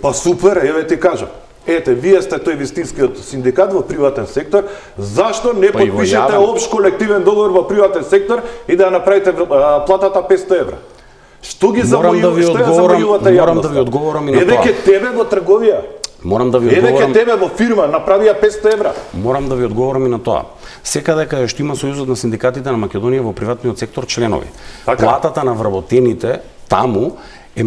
Па супер, еве ти кажам. Ете, вие сте тој вистинскиот синдикат во приватен сектор, зашто не Па и во потпишете јавен. општ колективен договор во приватен сектор и да ја направите платата 500 евра? Што ги Морам да ви замојувате јавноста? морам да ви одговорам и на Еве тоа. ке тебе во трговија. Морам да ви Еве ке одговорам. тебе во фирма направија 500 евра. Морам да ви одговорам и на тоа. Секаде каде што има Сојузот на синдикатите на Македонија во приватниот сектор членови, Така. платата на вработените таму е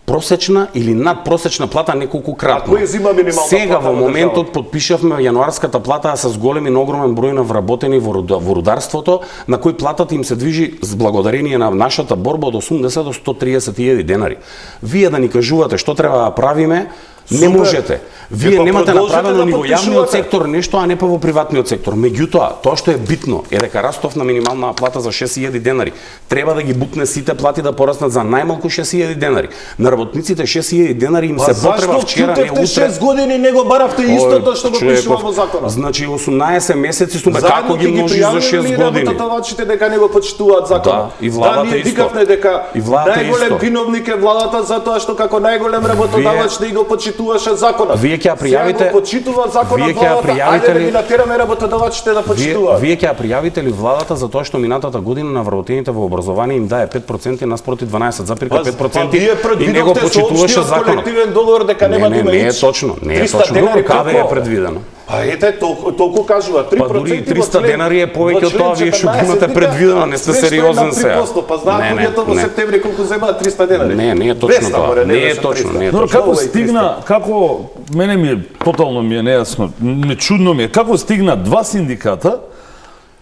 просечна или надпросечна плата неколку кратно. А кој зима минимална Сега плата во во моментот подпишавме јануарската плата с голем и огромен број на вработени во рударството, на кој платата им се движи с благодарение на нашата борба од 80 до 130.000 денари. Вие да ни кажувате што треба да правиме, не Супер. можете. Вие Па немате продолжете направено да ни во јавниот потпишувате. сектор нешто, а не па во приватниот сектор. Меѓутоа, тоа што е битно е дека растов на минимална плата за 6.000 денари треба да ги бутне сите плати да пораснат за најмалку 6.000 денари. На работниците 6.000 денари им се потреба вчера, не утре. 6 години не го баравте истото што го пишува човеков, во законот? Значи 18 месеци сум како Заедно ги ќе множиш за 6 години. работодавачите дека не го почитуваат законот. Да, и владата ние исто. викавме дека И владата најголем исто. виновник е владата затоа што како најголем работодавач не го почитуваше законот. Вие ќе ја пријавите- Сега го почитува законот Вие ќе ја владата, пријавите ајде да ли- ги натераме работодавачите да почитуваат. Вие ќе ја пријавите ли владата за тоа што минатата година на вработените во образование им дае 5% наспроти 12,5% вие и не го предвидовте со почитуваше општиот законот? колективен договор дека нема да има Не е ниц. точно, не е 300 точно. денари Каде колку? е предвидено? Па ете, толку кажува, 3% Па дури и во 300 член- денари е повеќе во од тоа, член вие што го 14 имате вика, предвидено, не сте све што е сериозен на сега. 3%, па знаат Не, луѓето во не. септември колку земаат 300 денари. Не е точно 200, тоа. море, Не е беше точно, 300. не е Но точно. како Ова е стигна, како мене ми е тотално ми е нејасно, чудно ми е како стигна два синдиката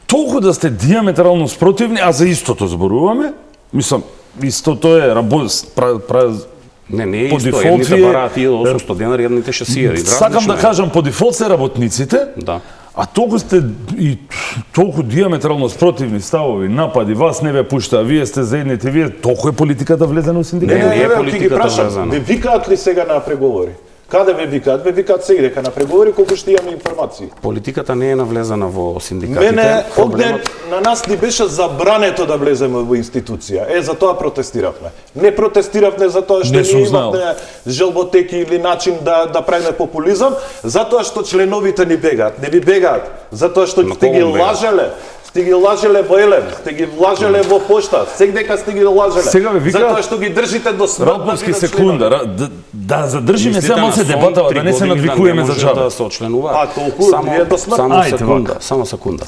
толку да сте диаметрално спротивни, а за истото зборуваме? Мислам, истото е Не е По исто, дефолт едните вие- бараат 1800 денари, едните 6.000. Сакам да кажам, по дефолт се работниците, Да. а толку сте и толку диаметрално спротивни ставови, напади, вас не ве пушта, вие сте за едните, вие толку е политиката влезена у синдикат. Не е ќе ги политиката прашам, врзана. ве викаат ли сега на преговори? Каде ве викаат? Ве викаат сега дека на преговори колку што имаме информации. Политиката не е навлезена во синдикатите. Мене огден Проблемот на нас ни беше забрането да влеземе во институција. За тоа протестиравме. Не протестиравме за тоа што Не сум ние знаел. имавме желботеки или начин да правиме популизам, затоа што членовите ни бегаат. Не ви бегаат, затоа што На сте ги кого бегаат? лажеле. Сте ги лажеле во Елем, сте ги лажеле во пошта, секдека сте ги лажеле. Сега ве викаат- затоа што ги држите до смрт. Радповски секунда, да задржиме Мислите сега на се сон, дебатава, да 3 не се години надвикуваме не за може џабе. да се очленува. А, толку, вие до смрт. Само Ајде, секунда, вака. само секунда.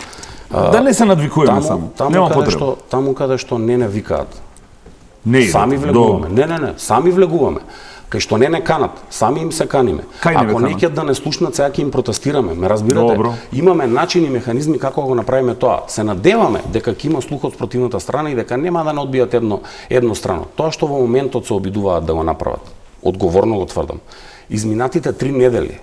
Да не се надвикуваме само. Нема потреба. Таму каде што не викаат. Не, Сами идете. влегуваме. Не, сами влегуваме. Кај што не канат, сами им се каниме. Кај не ве Ако канат? неќат да не слушнат, сега ќе им протестираме. Ме разбирате? Добро. Имаме начини и механизми како го направиме тоа. Се надеваме дека ќе има слух од спротивната страна и дека нема да не одбијат еднострано. Тоа што во моментот се обидуваат да го направат, одговорно го тврдам. Изминатите 3 недели,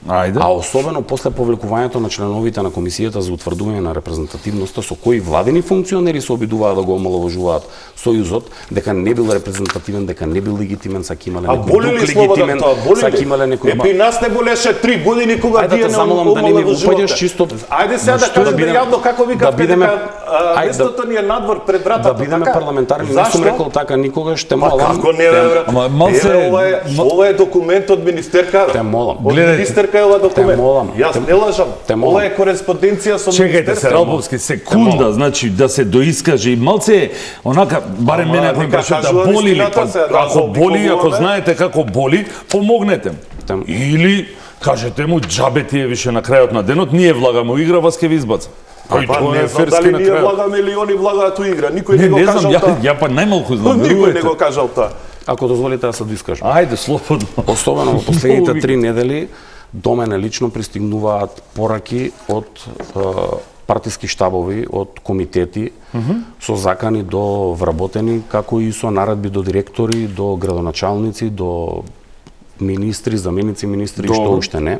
Ајде. а особено после повлекувањето на членовите на Комисијата за утврдување на репрезентативноста, со кои владени функционери се обидуваат да го омаловажуваат Сојузот, дека не бил репрезентативен, дека не бил легитимен, сака имале А некој боли друг ли слободан легитимен, тоа? Боли сака ли? имале некој... Епи нас не болеше 3 години кога Ајде да вие те не замолам да не ми омаловажувате. упаѓаш чисто... Ајде сега да Што кажете бидеме- јавно како викавте бидеме- дека Ајде, местото ни е надвор пред вратата. Да бидеме така? парламентарни, не Зашто? сум рекол така никогаш, те Ма молам. како не, бе, брат? Ама малце- Еве, ова е документ од министерка. Те молам. Од Гледајте. министерка е ова документ. Те молам. Јас не лажам. Те молам. Ова е кореспонденција со Чекајте се, Ралбовски, секунда, значи да се доискаже и малце онака, барем Ама, мене ако ми нека прашува да кажува боли ли, вистината па, се, да ако боли, ако заобиколуваме. знаете како боли, помогнете му. Тем. Или кажете му џабе ти е више на крајот на денот, ние влагаме у игра, вас ќе ви избаца. Па и Па тоа не е знам ферски дали на ние крајот. влагаме или они влагаат у игра. Никој Не, не го не знам, кажал тоа. ја па најмалку знам, Никој не верувате. го кажал тоа. Ако дозволите да се доискажам. Ајде, слободно. Особено во последните 3 недели до мене лично пристигнуваат пораки од партиски штабови, од комитети со закани до вработени, како и со наредби до директори, до градоначалници, до министри, заменици министри, Добро. што уште не.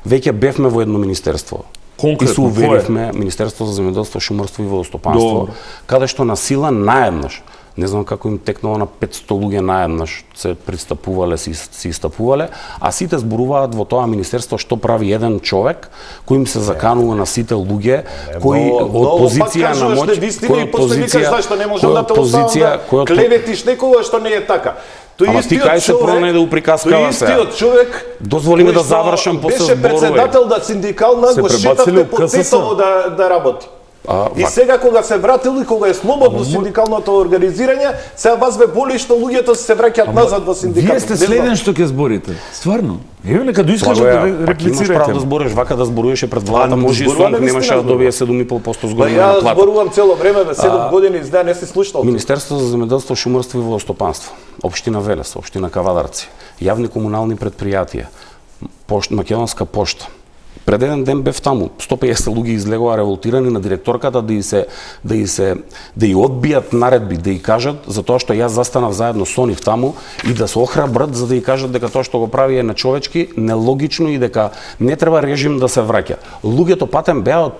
Веќе бевме во едно министерство. Конкретно, и се уверивме Министерство за земјоделство, шумарство и водостопанство, Добро. каде што на сила наеднаш Не знам како им текнало на 500 луѓе наеднаш, се пристапувале, си истапувале, а сите зборуваат во тоа министерство што прави еден човек кој им се заканува на сите луѓе, кои од позиција на моќ, кој од позиција, зашто не можам да те оставам да клеветиш некого што не е така. Ама ти кај се пронајде да уприказкава се. Тој истиот човек, дозволи ми да завршам после зборове. Беше председател на синдикална, го шетавте по Тетово да работи. И сега кога се вратил и кога е слободно синдикалното организирање, сега вас ве боли што луѓето се враќаат назад во синдикатот. Вие сте следен што ќе зборите. Стварно. Еве нека да искажете да реплицирате. Имаш право да збориш, вака да зборуваше пред владата, може и Сонк немаше да добие 7,5% зголемена плата. Ја зборувам цело време, 7 години, да не си слушнал. Министерството за земјоделство, шумарство и водостопанство, општина Велес, општина Кавадарци, јавни комунални предпријатија, Македонска пошта. Пред еден ден бев таму, 150 луѓе излегоа револтирани на директорката да ја одбијат наредби, да ја кажат за тоа што јас застанав заедно со нив таму и да се охрабрат за да ја кажат дека тоа што го прави е нечовечки, нелогично и дека не треба режим да се враќа. Луѓето патем беа од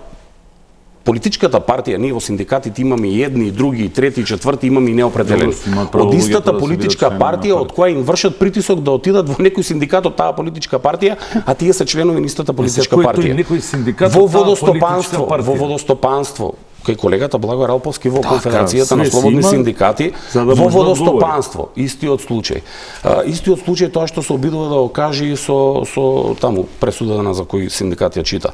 политичката партија, ние во синдикатите имаме и едни, и други, и трети, и четврти, имаме и неопределени. Од истата политичка партија, од која им вршат притисок да отидат во некој синдикат од таа политичка партија, а тие се членови на истата политичка партија. Во водостопанство, кај колегата Благо Ралповски во Конфедерацијата на слободни синдикати, во водостопанство, истиот случај. Истиот случај тоа што се обидува да го каже и со таму пресудата за кој синдикат ја чита.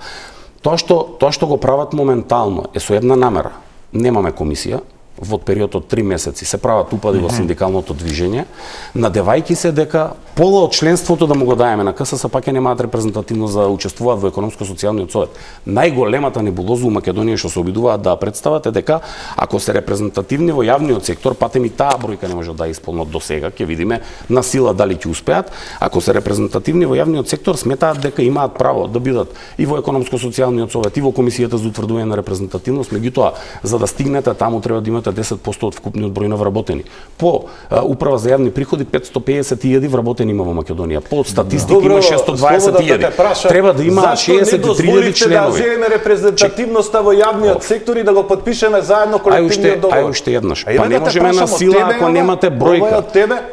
Тоа што го прават моментално е со една намера. Немаме комисија, во период од 3 месеци се прават упади во синдикалното движење, надевајќи се дека пола од членството да му го даеме на КСС пак немаат репрезентативност за да учествуваат во економско-социјалниот совет. Најголемата небулоза у Македонија што се обидуваат да представат е дека ако се репрезентативни во јавниот сектор, патем и таа бројка не може да исполнат до сега, ќе видиме на сила дали ќе успеат. Ако се репрезентативни во јавниот сектор, сметаат дека имаат право да бидат и во економско-социјалниот совет, и во комисијата за утврдување на репрезентативност, меѓутоа за да стигнете таму треба да имате 10% од вкупниот број на вработени. По управа за јавни приходи 550.000 вработени има во Македонија. По статистика има 620.000. Треба да има 63.000 членови. Да земеме репрезентативноста во јавниот сектор и да го потпишеме заедно колективниот договор. Ај уште еднаш. Па не можеме на сила ако немате бројка.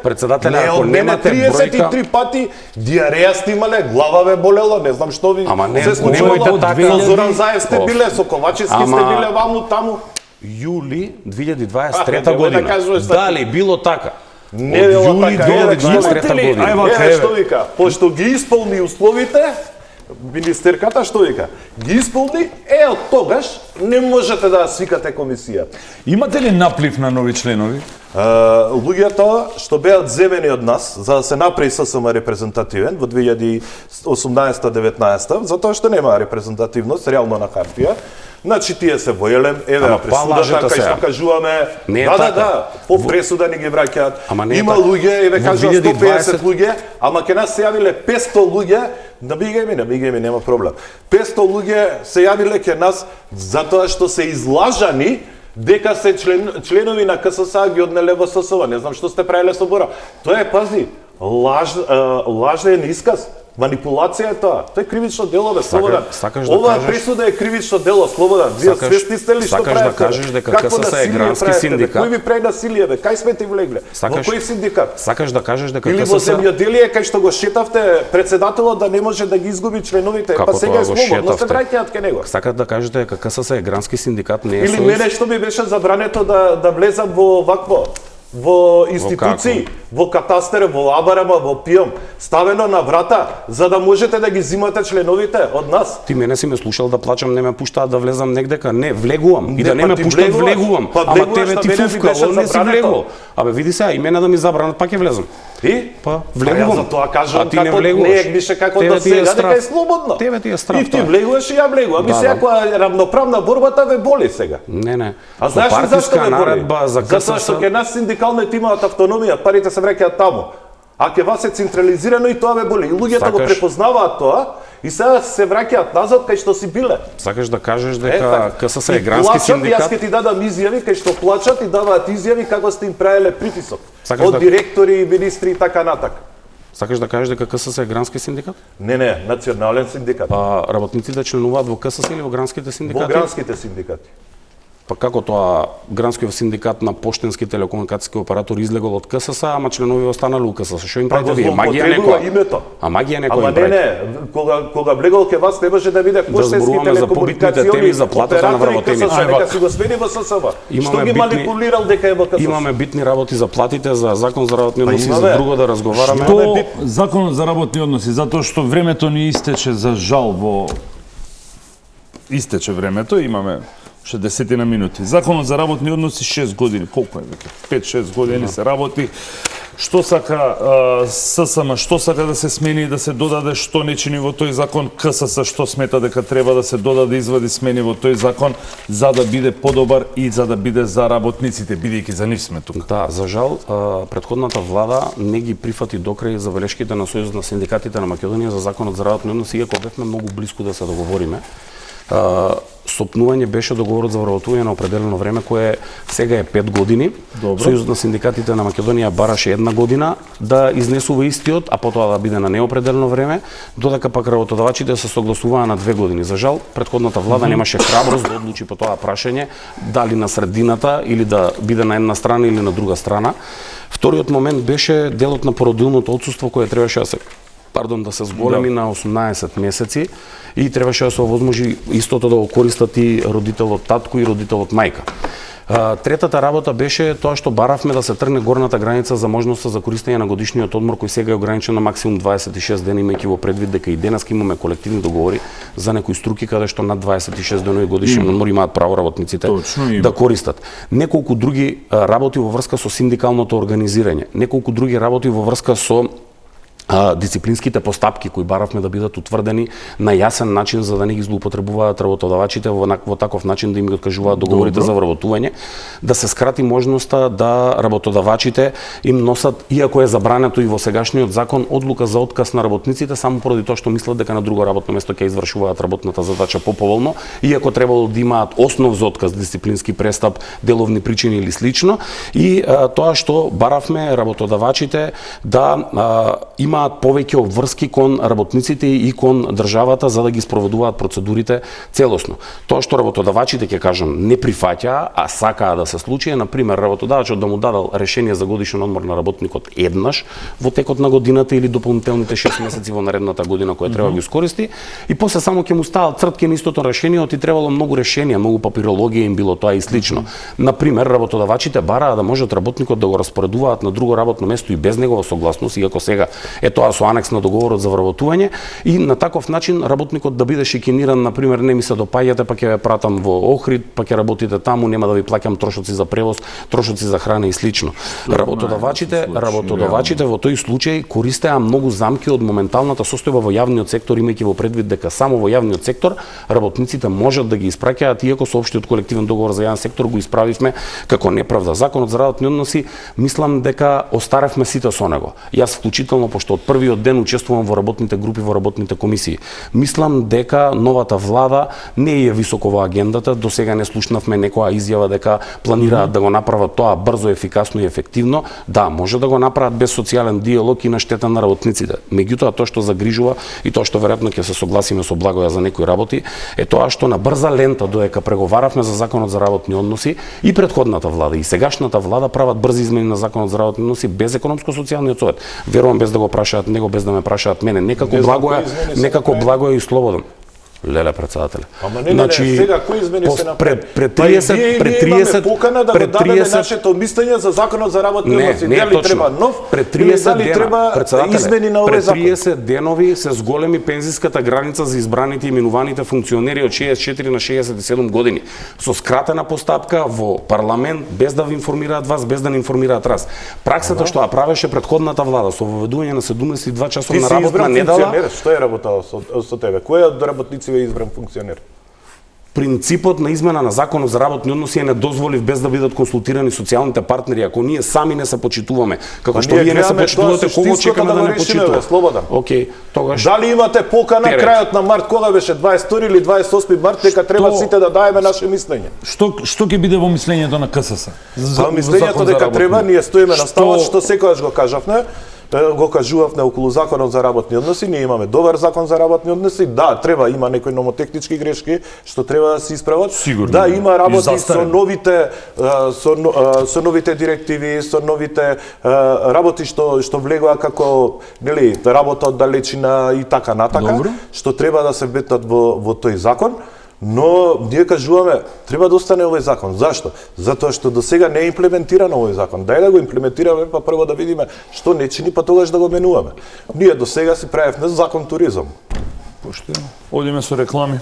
Председателе, ако немате бројка. 33 пати диареја сте имале, глава ве болело, не знам што ви се случило. Со Зоран Заев сте биле, со Ковачевски сте биле ваму таму. Јули 2023 година. Дали било така? Не било така. 2023 година. Еве што вика, пошто ги исполни условите, министерката што вика? Ги исполни, од тогаш не можете да свикате комисија. Имате ли наплив на нови членови? Луѓето што беа земени од нас за да се направи ССМ репрезентативен во 2018-19, затоа што нема репрезентативност реално на хартија. Значи тие се во Елем, еве пресудата кај што кажуваме, да, по пресуда не ги враќаат. Има луѓе, еве кажува 150 луѓе, ама ќе нас се јавиле 500 луѓе, набигај ми, нема проблем. 500 луѓе се јавиле ке нас затоа што се излажани дека се членови на КСС ги однеле во ССВ. Не знам што сте правиле со Бора. Тоа е, пази, лажен исказ. Манипулација е тоа. Тоа е кривично дело, бе, Слободан. Оваа пресуда е кривично дело, Слободан. Вие свесни сте ли што правите? Сакаш да кажеш дека КСС е грански синдикат? Кој ви прави насилие, бе? Кај сме ти влегле? Во кој синдикат? Сакаш да кажеш дека КСС... Или во земјоделие, кај што го шетавте председателот да не може да ги изгуби членовите, па сега е слободно, се враќаат кај него. Сакаш да кажете дека КСС е грански синдикат, не е сојуз? Или мене што ми беше забрането да влезам во вакво во институции, во катастер, во АБРМ, во ПИОМ, ставено на врата, за да можете да ги зимате членовите од нас. Ти мене си ме слушал да плачам, не ме пуштаат да влезам негдека, не, влегувам. И да не ме пуштат, влегувам. Ама тебе ти фуфка, он не си влегувал. Абе, види сега, и мене да ми забранат, пак ќе влезам. И? Па, влегувам. За тоа кажувам како не е више како до сега, дека е слободно. Тебе ти е страф. И ти влегуваш и ја влегувам. И сега која е равноправна борбата ве боли сега. Не. А знаеш ли зашто ве боли? Затоа што ке нас синдикалните имаат автономија, парите се враќаат таму. А ке вас е централизирано и тоа ве боли. И луѓето го препознаваат тоа и сега се враќаат назад кај што си биле. Сакаш да кажеш дека КСС е грански синдикат? Јас ќе ти дадам изјави кај што плачат и даваат изјави како сте им правеле притисок од директори, министри и така натака. Сакаш да кажеш дека КСС е грански синдикат? Не, национален синдикат. А работниците членуваат во КСС или во гранските синдикати? Во гранските синдикати. Па како тоа гранскиот синдикат на поштенски телекомуникацијски оператори излегол од КСС, ама членови останале у КСС. Што им правите вие? Магија некоја? Името. А магија некој Ама им прави? не, кога влегол ке вас не може да биде поштенски зборуваме за побитните теми за платата на вработените. Нека си го смени во ССВ. Имаме Што ги битни- манипулирал дека е во КСС? Имаме битни работи за платите, за закон за работни односи, има, за бе. друго да разговараме. Што законот за работни односи, затоа што времето ни истече за жал во истече времето, имаме ше 10 минути. Законот за работни односи 6 години, колку е веќе? 5-6 години се работи. Што сака ССМ, што сака да се смени и да се додаде, што не чини во тој закон, КСС што смета дека треба да се додаде, извади, смени во тој закон за да биде подобар и за да биде за работниците, бидејќи за нив сме тука. Да, за жал, претходната влада не ги прифати докрај забелешките на Сојузот на синдикатите на Македонија за законот за работни односи, иако бевме многу блиску да се договориме. Сопнување беше договорот за вработување на определено време, кое сега е 5 години. Добро. Сојузот на синдикатите на Македонија бараше 1 година да изнесува истиот, а потоа да биде на неопределено време, додека пак работодавачите се согласуваа на 2 години. За жал, претходната влада немаше храброст да одлучи по тоа прашање, дали на средината или да биде на една страна или на друга страна. Вториот момент беше делот на породилното отсуство кое требаше да се зголеми на 18 месеци и требаше да се овозможи истото да го користат и родителот татко и родителот мајка. Третата работа беше тоа што баравме да се тргне горната граница за можноста за користење на годишниот одмор кој сега е ограничен на максимум 26 дена, имајќи во предвид дека и денеска имаме колективни договори за некои струки каде што над 26 денови годишен одмор имаат право работниците да користат. Неколку други работи во врска со синдикалното организирање, неколку други работи во врска со дисциплинските постапки кои баравме да бидат утврдени на јасен начин за да не ги злоупотребуваат работодавачите во таков начин да им ги откажуваат договорите за вработување, да се скрати можноста да работодавачите им носат, иако е забрането и во сегашниот закон, одлука за отказ на работниците само поради тоа што мислат дека на друго работно место ќе извршуваат работната задача поповолно, иако требало да имаат основ за отказ, дисциплински престап, деловни причини или слично, и тоа што баравме работодавачите да имаат повеќе обврски кон работниците и кон државата за да ги спроведуваат процедурите целосно. Тоа што работодавачите, ќе кажам, не прифаќаа, а сакаа да се случи е, например, работодавачот да му дадал решение за годишен одмор на работникот еднаш во текот на годината или дополнителните 6 месеци во наредната година која треба да ги искористи, и после само ќе му ставал цртки на истото решение, и требало многу решенија, многу папирологија им било тоа и слично. Например, работодавачите бараа да можат работникот да го распоредуваат на друго работно место и без негова согласност, иако сега е тоа со анекс на договорот за вработување, и на таков начин работникот да биде шикиниран, например, не ми се допаѓате, па ќе ве пратам во Охрид, па ќе работите таму, нема да ви плаќам трошоци за превоз, трошоци за храна и слично. Работодавачите во тој случај користеа многу замки од моменталната состојба во јавниот сектор, имајќи во предвид дека само во јавниот сектор работниците можат да ги испраќаат, иако со општиот колективен договор за јавен сектор го исправивме како неправда. Законот за работни односи, мислам дека остаревме сите со него. Јас вклучително, пошто од првиот ден учествувам во работните групи, во работните комисии. Мислам дека новата влада не е високо во агендата, до сега не слушнавме некоја изјава дека планираат да го направат тоа брзо, ефикасно и ефективно. Да, може да го направат без социјален диалог и на штета на работниците. Меѓутоа, тоа што загрижува и тоа што веројатно ќе се согласиме со Благоја за некои работи, е тоа што на брза лента, додека преговаравме за законот за работни односи, и претходната влада и сегашната влада прават брзи измени на законот за работни односи без економско-социјалниот совет. Верувам, без да го прашаат него, без да ме прашаат мене, некако Благоја и Слободан. Леле, председателе. Ама не, сега кои измени се направи? Пред 30 имаме покана да го дадеме нашето мислење за законот за работни односи. Дали треба нов, или дали треба измени на овој закон? Пред 30 денови се зголеми пензиската граница за избраните и именуваните функционери од 64 на 67 години. Со скратена постапка во парламент, без да ви информираат вас, без да не информираат нас. Праксата што ја правеше претходната влада со воведување на 72 часовна работна недела. Што е работа со тебе? Кој од работници е избран функционер? Принципот на измена на законот за работни односи е недозволив без да бидат консултирани социјалните партнери. Ако ние сами не се почитуваме, како што вие не се почитувате, кого чекаме да не почитува? Океј, тогаш дали имате покана крајот на март, кога беше 22 или 28 март, дека треба сите да даеме наше мислење? Што ќе биде во мислењето на КСС? Мислењето дека треба, ние стоиме на ставот што секогаш го кажавме, го кажувавме околу законот за работни односи, ние имаме добар закон за работни односи, да, треба има некои номотехнички грешки што треба да се исправат. Сигурно. Да, има работи со новите директиви, со новите работи што влегоа како нели работа од далечина и така натака, Добро. што треба да се вметнат во тој закон. Но ние кажуваме, треба да остане овој закон. Зашто? Затоа што до сега не е имплементиран овој закон. Дај да го имплементираме, па прво да видиме што не чини, па тогаш да го менуваме. Ние до сега си правевме закон туризам. Поштено. Одиме со реклами.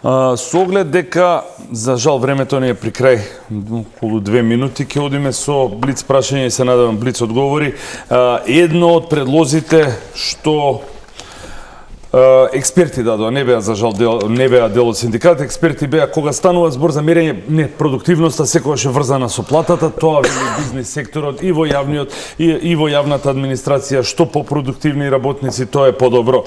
Со оглед дека, за жал, времето ни е при крај, околу 2 минути, ќе одиме со блиц прашање и се надевам блиц одговори. Едно од предлозите што експерти дадоа, не беа за жал не беа дел од синдикат, експерти беа кога станува збор за мерење, не, продуктивноста секогаш е врзана со платата, тоа вели бизнес секторот и во јавниот и во јавната администрација, што попродуктивни работници, тоа е подобро.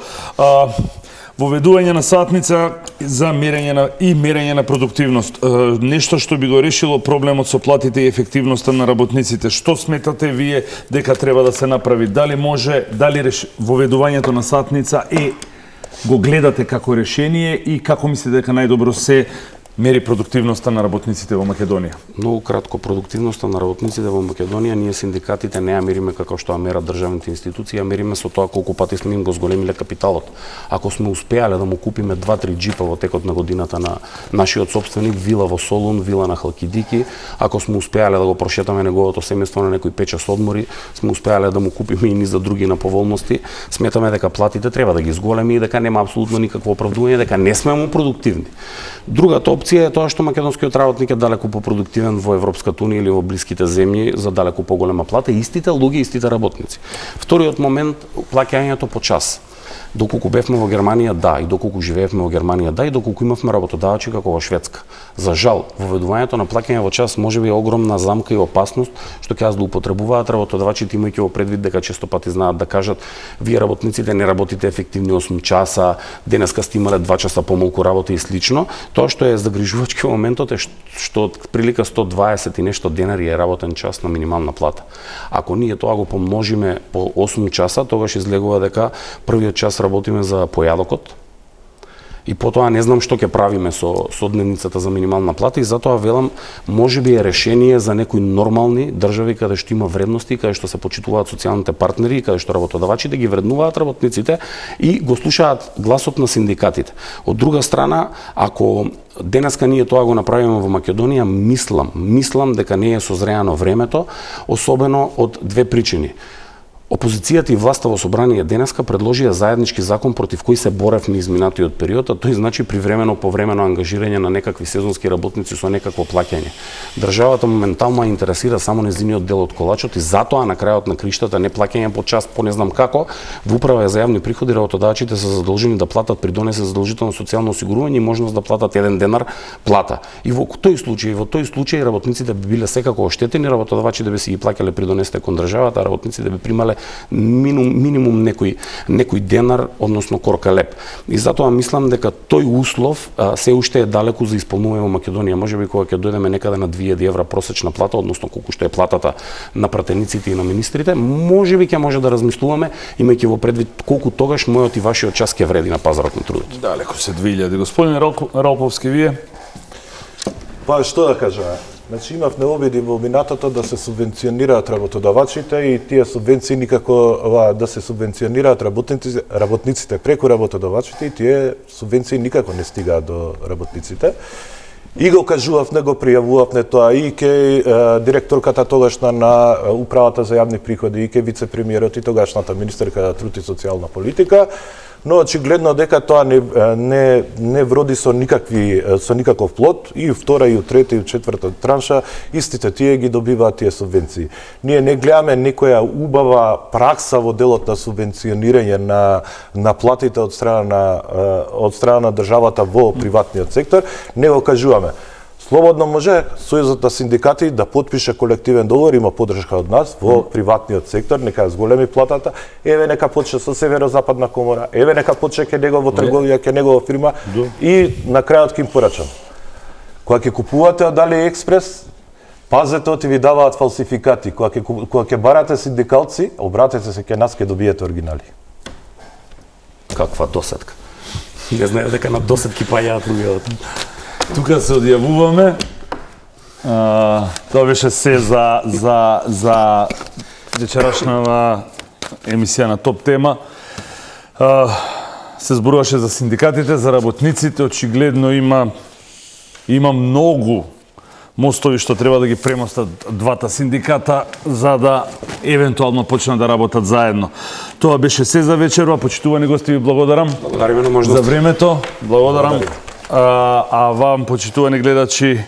Воведување на сатница за мерење на продуктивност. Нешто што би го решило проблемот со платите и ефективноста на работниците. Што сметате вие дека треба да се направи? Дали може, воведувањето на сатница го гледате како решение и како мислите дека најдобро се мери продуктивноста на работниците во Македонија? Многу кратко, продуктивноста на работниците во Македонија, ние синдикатите не ја мериме како што ја мерат државните институции, ја мериме со тоа колку пати сме им го зголемиле капиталот. Ако сме успеале да му купиме 2-3 джипа во текот на годината на нашиот сопственик, вила во Солун, вила на Халкидики, ако сме успеале да го прошетаме неговото семејство на некој 5 одмори, сме успеале да му купиме и низа други на поволности, сметаме дека платите треба да ги зголеми и дека нема апсолутно никакво оправдување дека не сме му продуктивни. Другата опција е тоа што македонскиот работник е далеку попродуктивен во Европската унија или во блиските земји за далеку поголема плата, истите луѓе, истите работници. Вториот момент, плаќањето по час. Доколку бевме во Германија, да, и доколку живеевме во Германија, да, и доколку имавме работодавачи како во Шведска. За жал, воведувањето на плаќање во час можеби е огромна замка и опасност што ќе злоупотребуваат работодавачите, имајќи во предвид дека често пати знаат да кажат: вие работниците не работите ефективни 8 часа, денеска сте имале 2 часа помалку работа и слично. Тоа што е загрижувачки во моментот е што од прилика 120 и нешто денари е работен час на минимална плата. Ако ние тоа го помножиме по 8 часа, тогаш излегува дека првиот час работиме за појадокот и потоа не знам што ќе правиме со дневницата за минимална плата, и затоа велам, можеби е решение за некои нормални држави каде што има вредности, каде што се почитуваат социјалните партнери, каде што работодавачите ги вреднуваат работниците и го слушаат гласот на синдикатите. Од друга страна, ако денеска ние тоа го направиме во Македонија, мислам дека не е созреано времето, особено од две причини. Опозицијата и власта во собрание денеска предложија заеднички закон против кој се боревме изминатиот период, а тој значи привремено повремено ангажирање на некакви сезонски работници со некакво плаќање. Државата моментално интересира само незиниот дел од колачот и затоа на крајот на криштата не плаќање по час, по не знам како, во управа за јавни приходи работодавачите се задолжени да платат придонесе задолжително социјално осигурување и можност да платат 1 денар плата. И во тој случај работниците би биле секако оштетени, работодавачите би си ги плаќале придонесите кон државата, а работниците би примале минимум некој денар, односно корка леп. И затоа мислам дека тој услов се уште е далеку за исполнување во Македонија. Можеби кога ќе дојдеме некаде на 2000 евра просечна плата, односно колку што е платата на пратениците и на министрите, можеби ќе може да размислуваме, имајќи во предвид колку тогаш мојот и вашиот час ќе вреди на пазарот на трудот. Далеку се 2000. Господин Ралповски, вие? Па што да кажа? Значи имавме обиди во минатото да се субвенционираат работодавачите и тие субвенции никако да се субвенционираат работниците преку работодавачите и тие субвенции никако не стигаат до работниците. И го кажувавме, го пријавувавме тоа и ке директорката тогашна на управата за јавни приходи и ке вице-премиерот и тогашната министерка на труд и социјална политика, но очигледно дека тоа не вроди со никаков плод, и втора, и трета, и четврта транша, истите тие ги добиваат тие субвенции. Ние не гледаме некоја убава пракса во делот на субвенционирање на платите од страна на државата во приватниот сектор, не го кажуваме. Слободно може Сојузот на синдикати да потпише колективен договор, има поддршка од нас во приватниот сектор, нека зголеми платата, еве нека почне со Северозападна комора, еве нека почне ке него во трговија, ке него во фирма и на крајот ќе им порачам. Кога ќе купувате од AliExpress, пазете оти ви даваат фалсификати. Кога ќе барате синдикалци, обратете се ке нас, ке добиете оригинали. Каква досетка. Не знае дека на досетки паѓаат луѓето. Тука се одјавуваме. Тоа беше се за вечерашнава емисија на Топ тема. Се зборуваше за синдикатите, за работниците, очигледно има многу мостови што треба да ги премостат двата синдиката за да евентуално почнат да работат заедно. Тоа беше се за вечерва. Почитувани гости, ви благодарам. Благодариме на можност. За времето. Благодарам. А вам, почитувани гледачи,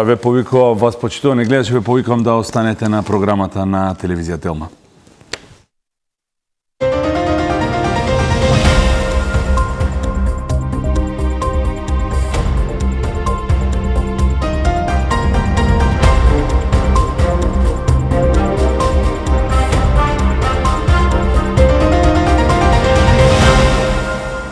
ве повикувам, вас почитувани гледачи, ве повикувам да останете на програмата на телевизија Телма.